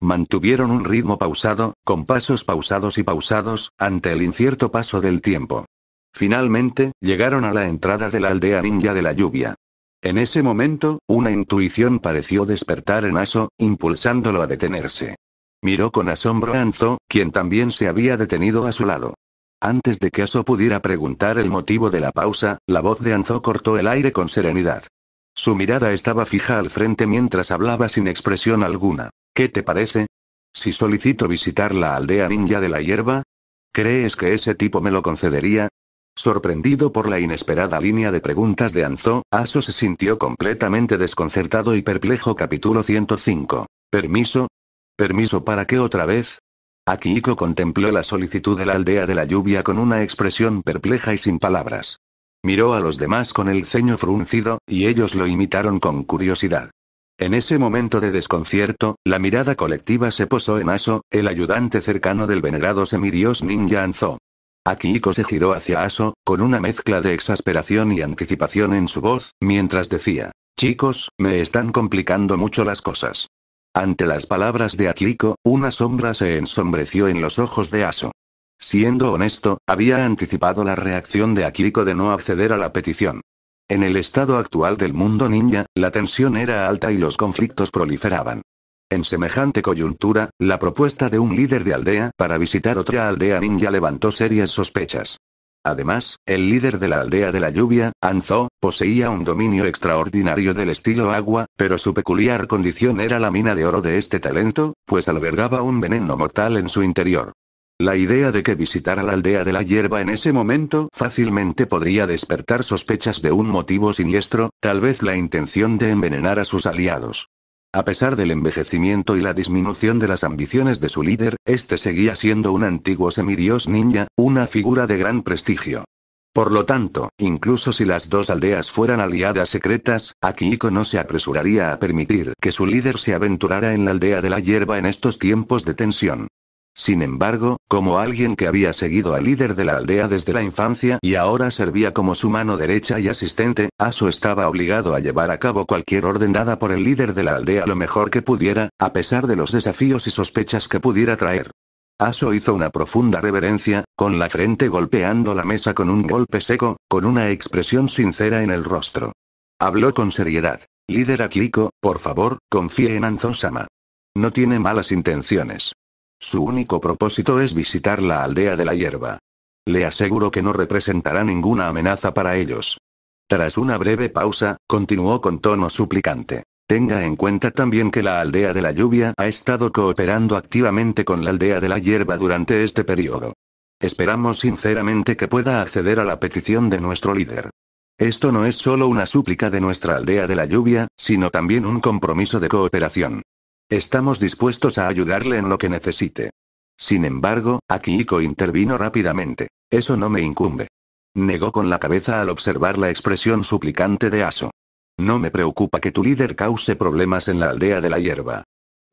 Mantuvieron un ritmo pausado, con pasos pausados y pausados, ante el incierto paso del tiempo. Finalmente, llegaron a la entrada de la aldea ninja de la lluvia. En ese momento, una intuición pareció despertar en Aso, impulsándolo a detenerse. Miró con asombro a Anzo, quien también se había detenido a su lado. Antes de que Aso pudiera preguntar el motivo de la pausa, la voz de Anzo cortó el aire con serenidad. Su mirada estaba fija al frente mientras hablaba sin expresión alguna. ¿Qué te parece? Si solicito visitar la aldea ninja de la hierba, ¿crees que ese tipo me lo concedería? Sorprendido por la inesperada línea de preguntas de Anzo, Aso se sintió completamente desconcertado y perplejo. Capítulo 105. ¿Permiso? ¿Permiso para qué otra vez? Akihiko contempló la solicitud de la aldea de la lluvia con una expresión perpleja y sin palabras. Miró a los demás con el ceño fruncido, y ellos lo imitaron con curiosidad. En ese momento de desconcierto, la mirada colectiva se posó en Aso, el ayudante cercano del venerado semidios ninja Anzo. Akihiko se giró hacia Aso, con una mezcla de exasperación y anticipación en su voz, mientras decía, chicos, me están complicando mucho las cosas. Ante las palabras de Akihiko, una sombra se ensombreció en los ojos de Aso. Siendo honesto, había anticipado la reacción de Akihiko de no acceder a la petición. En el estado actual del mundo ninja, la tensión era alta y los conflictos proliferaban. En semejante coyuntura, la propuesta de un líder de aldea para visitar otra aldea ninja levantó serias sospechas. Además, el líder de la aldea de la lluvia, Anzo, poseía un dominio extraordinario del estilo agua, pero su peculiar condición era la mina de oro de este talento, pues albergaba un veneno mortal en su interior. La idea de que visitara la aldea de la hierba en ese momento fácilmente podría despertar sospechas de un motivo siniestro, tal vez la intención de envenenar a sus aliados. A pesar del envejecimiento y la disminución de las ambiciones de su líder, este seguía siendo un antiguo semidios ninja, una figura de gran prestigio. Por lo tanto, incluso si las dos aldeas fueran aliadas secretas, Akihiko no se apresuraría a permitir que su líder se aventurara en la aldea de la hierba en estos tiempos de tensión. Sin embargo, como alguien que había seguido al líder de la aldea desde la infancia y ahora servía como su mano derecha y asistente, Aso estaba obligado a llevar a cabo cualquier orden dada por el líder de la aldea lo mejor que pudiera, a pesar de los desafíos y sospechas que pudiera traer. Aso hizo una profunda reverencia, con la frente golpeando la mesa con un golpe seco, con una expresión sincera en el rostro. Habló con seriedad. Líder Akihiko, por favor, confíe en Anzo-sama. No tiene malas intenciones. Su único propósito es visitar la aldea de la hierba. Le aseguro que no representará ninguna amenaza para ellos. Tras una breve pausa, continuó con tono suplicante. Tenga en cuenta también que la aldea de la lluvia ha estado cooperando activamente con la aldea de la hierba durante este periodo. Esperamos sinceramente que pueda acceder a la petición de nuestro líder. Esto no es solo una súplica de nuestra aldea de la lluvia, sino también un compromiso de cooperación. Estamos dispuestos a ayudarle en lo que necesite. Sin embargo, Akihiko intervino rápidamente. Eso no me incumbe. Negó con la cabeza al observar la expresión suplicante de Aso. No me preocupa que tu líder cause problemas en la aldea de la hierba.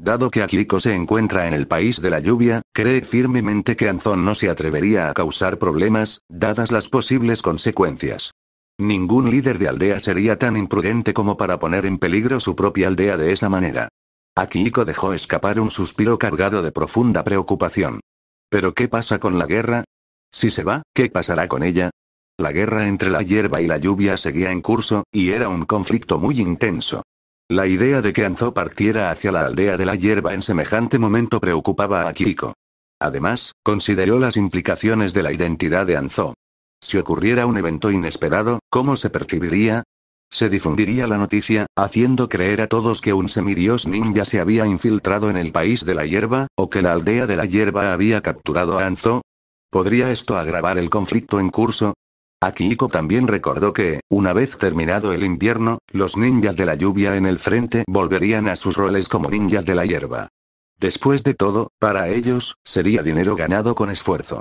Dado que Akihiko se encuentra en el país de la lluvia, cree firmemente que Anzo no se atrevería a causar problemas, dadas las posibles consecuencias. Ningún líder de aldea sería tan imprudente como para poner en peligro su propia aldea de esa manera. Akihiko dejó escapar un suspiro cargado de profunda preocupación. ¿Pero qué pasa con la guerra? Si se va, ¿qué pasará con ella? La guerra entre la hierba y la lluvia seguía en curso, y era un conflicto muy intenso. La idea de que Anzo partiera hacia la aldea de la hierba en semejante momento preocupaba a Akihiko. Además, consideró las implicaciones de la identidad de Anzo. Si ocurriera un evento inesperado, ¿cómo se percibiría? Se difundiría la noticia, haciendo creer a todos que un semidios ninja se había infiltrado en el país de la hierba, o que la aldea de la hierba había capturado a Anzo. ¿Podría esto agravar el conflicto en curso? Akihiko también recordó que, una vez terminado el invierno, los ninjas de la lluvia en el frente volverían a sus roles como ninjas de la hierba. Después de todo, para ellos, sería dinero ganado con esfuerzo.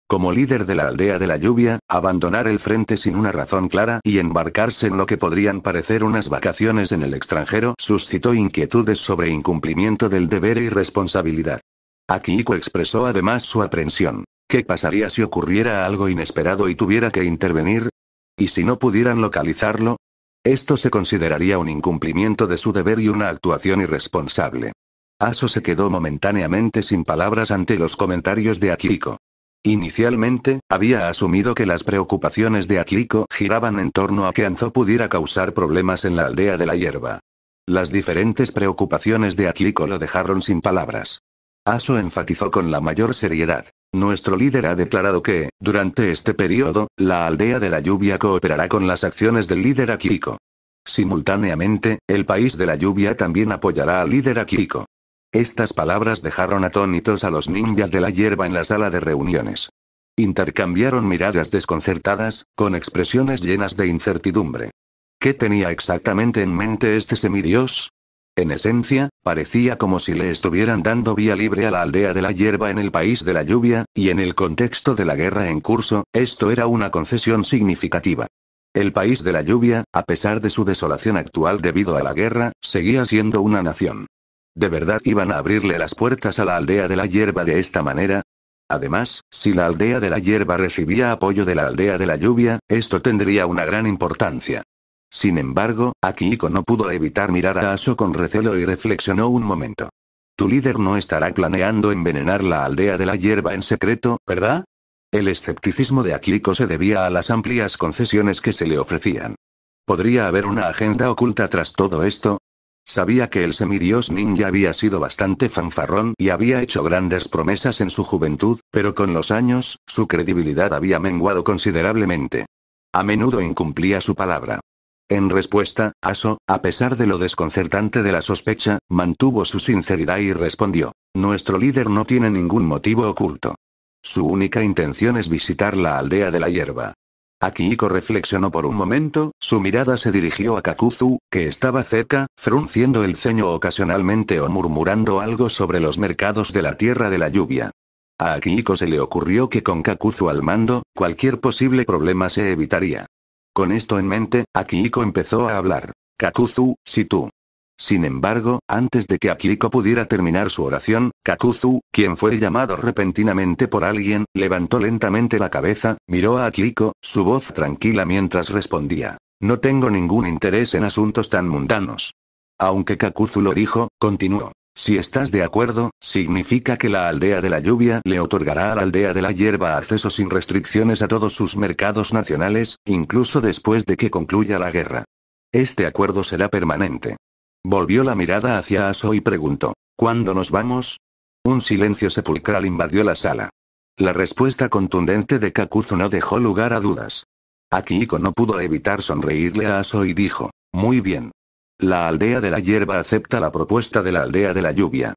Como líder de la aldea de la lluvia, abandonar el frente sin una razón clara y embarcarse en lo que podrían parecer unas vacaciones en el extranjero suscitó inquietudes sobre incumplimiento del deber y responsabilidad. Akihiko expresó además su aprensión. ¿Qué pasaría si ocurriera algo inesperado y tuviera que intervenir? ¿Y si no pudieran localizarlo? Esto se consideraría un incumplimiento de su deber y una actuación irresponsable. Aso se quedó momentáneamente sin palabras ante los comentarios de Akihiko. Inicialmente, había asumido que las preocupaciones de Akihiko giraban en torno a que Anzo pudiera causar problemas en la aldea de la hierba. Las diferentes preocupaciones de Akihiko lo dejaron sin palabras. Aso enfatizó con la mayor seriedad. Nuestro líder ha declarado que, durante este periodo, la aldea de la lluvia cooperará con las acciones del líder Akihiko. Simultáneamente, el país de la lluvia también apoyará al líder Akihiko. Estas palabras dejaron atónitos a los ninjas de la hierba en la sala de reuniones. Intercambiaron miradas desconcertadas, con expresiones llenas de incertidumbre. ¿Qué tenía exactamente en mente este semidios? En esencia, parecía como si le estuvieran dando vía libre a la aldea de la hierba en el país de la lluvia, y en el contexto de la guerra en curso, esto era una concesión significativa. El país de la lluvia, a pesar de su desolación actual debido a la guerra, seguía siendo una nación. ¿De verdad iban a abrirle las puertas a la aldea de la hierba de esta manera? Además, si la aldea de la hierba recibía apoyo de la aldea de la lluvia, esto tendría una gran importancia. Sin embargo, Akihiko no pudo evitar mirar a Aso con recelo y reflexionó un momento. Tu líder no estará planeando envenenar la aldea de la hierba en secreto, ¿verdad? El escepticismo de Akihiko se debía a las amplias concesiones que se le ofrecían. ¿Podría haber una agenda oculta tras todo esto? Sabía que el semidios ninja había sido bastante fanfarrón y había hecho grandes promesas en su juventud, pero con los años, su credibilidad había menguado considerablemente. A menudo incumplía su palabra. En respuesta, Aso, a pesar de lo desconcertante de la sospecha, mantuvo su sinceridad y respondió: nuestro líder no tiene ningún motivo oculto. Su única intención es visitar la aldea de la hierba. Akihiko reflexionó por un momento, su mirada se dirigió a Kakuzu, que estaba cerca, frunciendo el ceño ocasionalmente o murmurando algo sobre los mercados de la tierra de la lluvia. A Akihiko se le ocurrió que con Kakuzu al mando, cualquier posible problema se evitaría. Con esto en mente, Akihiko empezó a hablar. Kakuzu, si tú. Sin embargo, antes de que Akihiko pudiera terminar su oración, Kakuzu, quien fue llamado repentinamente por alguien, levantó lentamente la cabeza, miró a Akihiko, su voz tranquila mientras respondía. No tengo ningún interés en asuntos tan mundanos. Aunque Kakuzu lo dijo, continuó. Si estás de acuerdo, significa que la aldea de la lluvia le otorgará a la aldea de la hierba acceso sin restricciones a todos sus mercados nacionales, incluso después de que concluya la guerra. Este acuerdo será permanente. Volvió la mirada hacia Aso y preguntó: ¿cuándo nos vamos? Un silencio sepulcral invadió la sala. La respuesta contundente de Kakuzu no dejó lugar a dudas. Akihiko no pudo evitar sonreírle a Aso y dijo: muy bien. La aldea de la hierba acepta la propuesta de la aldea de la lluvia.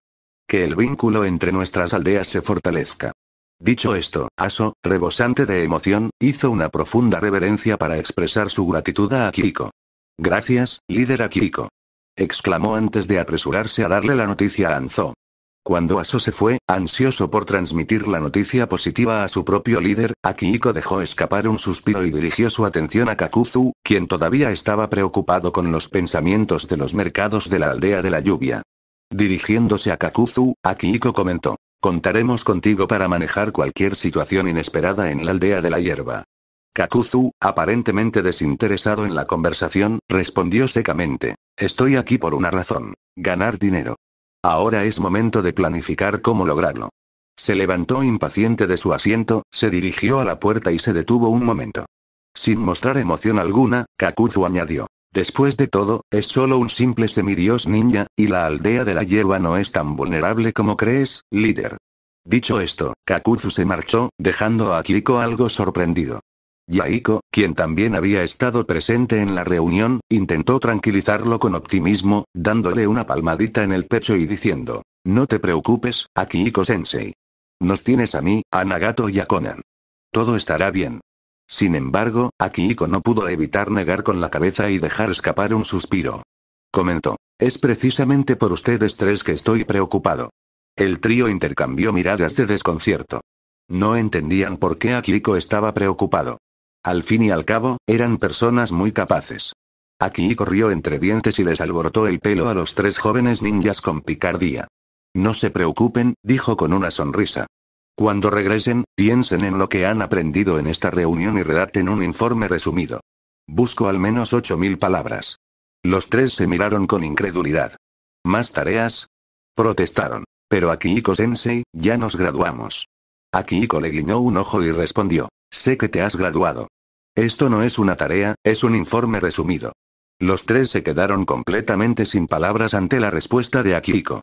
Que el vínculo entre nuestras aldeas se fortalezca. Dicho esto, Aso, rebosante de emoción, hizo una profunda reverencia para expresar su gratitud a Akihiko. Gracias, líder Akihiko. Exclamó antes de apresurarse a darle la noticia a Anzo. Cuando Aso se fue, ansioso por transmitir la noticia positiva a su propio líder, Akihiko dejó escapar un suspiro y dirigió su atención a Kakuzu, quien todavía estaba preocupado con los pensamientos de los mercados de la aldea de la lluvia. Dirigiéndose a Kakuzu, Akihiko comentó. Contaremos contigo para manejar cualquier situación inesperada en la aldea de la hierba. Kakuzu, aparentemente desinteresado en la conversación, respondió secamente. Estoy aquí por una razón. Ganar dinero. Ahora es momento de planificar cómo lograrlo. Se levantó impaciente de su asiento, se dirigió a la puerta y se detuvo un momento. Sin mostrar emoción alguna, Kakuzu añadió. Después de todo, es solo un simple semidios ninja, y la aldea de la hierba no es tan vulnerable como crees, líder. Dicho esto, Kakuzu se marchó, dejando a Akihiko algo sorprendido. Yahiko, quien también había estado presente en la reunión, intentó tranquilizarlo con optimismo, dándole una palmadita en el pecho y diciendo, no te preocupes, Akihiko-sensei. Nos tienes a mí, a Nagato y a Conan. Todo estará bien. Sin embargo, Akihiko no pudo evitar negar con la cabeza y dejar escapar un suspiro. Comentó, es precisamente por ustedes tres que estoy preocupado. El trío intercambió miradas de desconcierto. No entendían por qué Akihiko estaba preocupado. Al fin y al cabo, eran personas muy capaces. Akihiko rió entre dientes y les alborotó el pelo a los tres jóvenes ninjas con picardía. No se preocupen, dijo con una sonrisa. Cuando regresen, piensen en lo que han aprendido en esta reunión y redacten un informe resumido. Busco al menos 8000 palabras. Los tres se miraron con incredulidad. ¿Más tareas? Protestaron. Pero Akihiko-sensei, ya nos graduamos. Akihiko le guiñó un ojo y respondió. Sé que te has graduado. Esto no es una tarea, es un informe resumido. Los tres se quedaron completamente sin palabras ante la respuesta de Akihiko.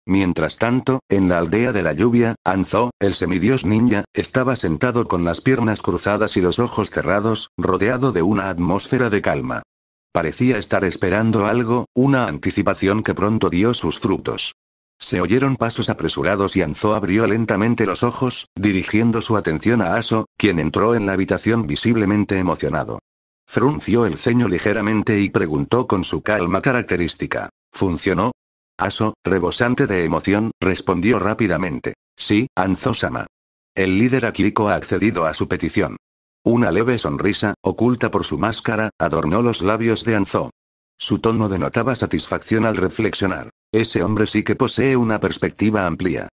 Mientras tanto, en la aldea de la lluvia, Anzo, el semidios ninja, estaba sentado con las piernas cruzadas y los ojos cerrados, rodeado de una atmósfera de calma. Parecía estar esperando algo, una anticipación que pronto dio sus frutos. Se oyeron pasos apresurados y Anzo abrió lentamente los ojos, dirigiendo su atención a Aso, quien entró en la habitación visiblemente emocionado. Frunció el ceño ligeramente y preguntó con su calma característica. ¿Funcionó? Aso, rebosante de emoción, respondió rápidamente. Sí, Anzo-sama. El líder Akihiko ha accedido a su petición. Una leve sonrisa, oculta por su máscara, adornó los labios de Anzo. Su tono denotaba satisfacción al reflexionar. Ese hombre sí que posee una perspectiva amplia.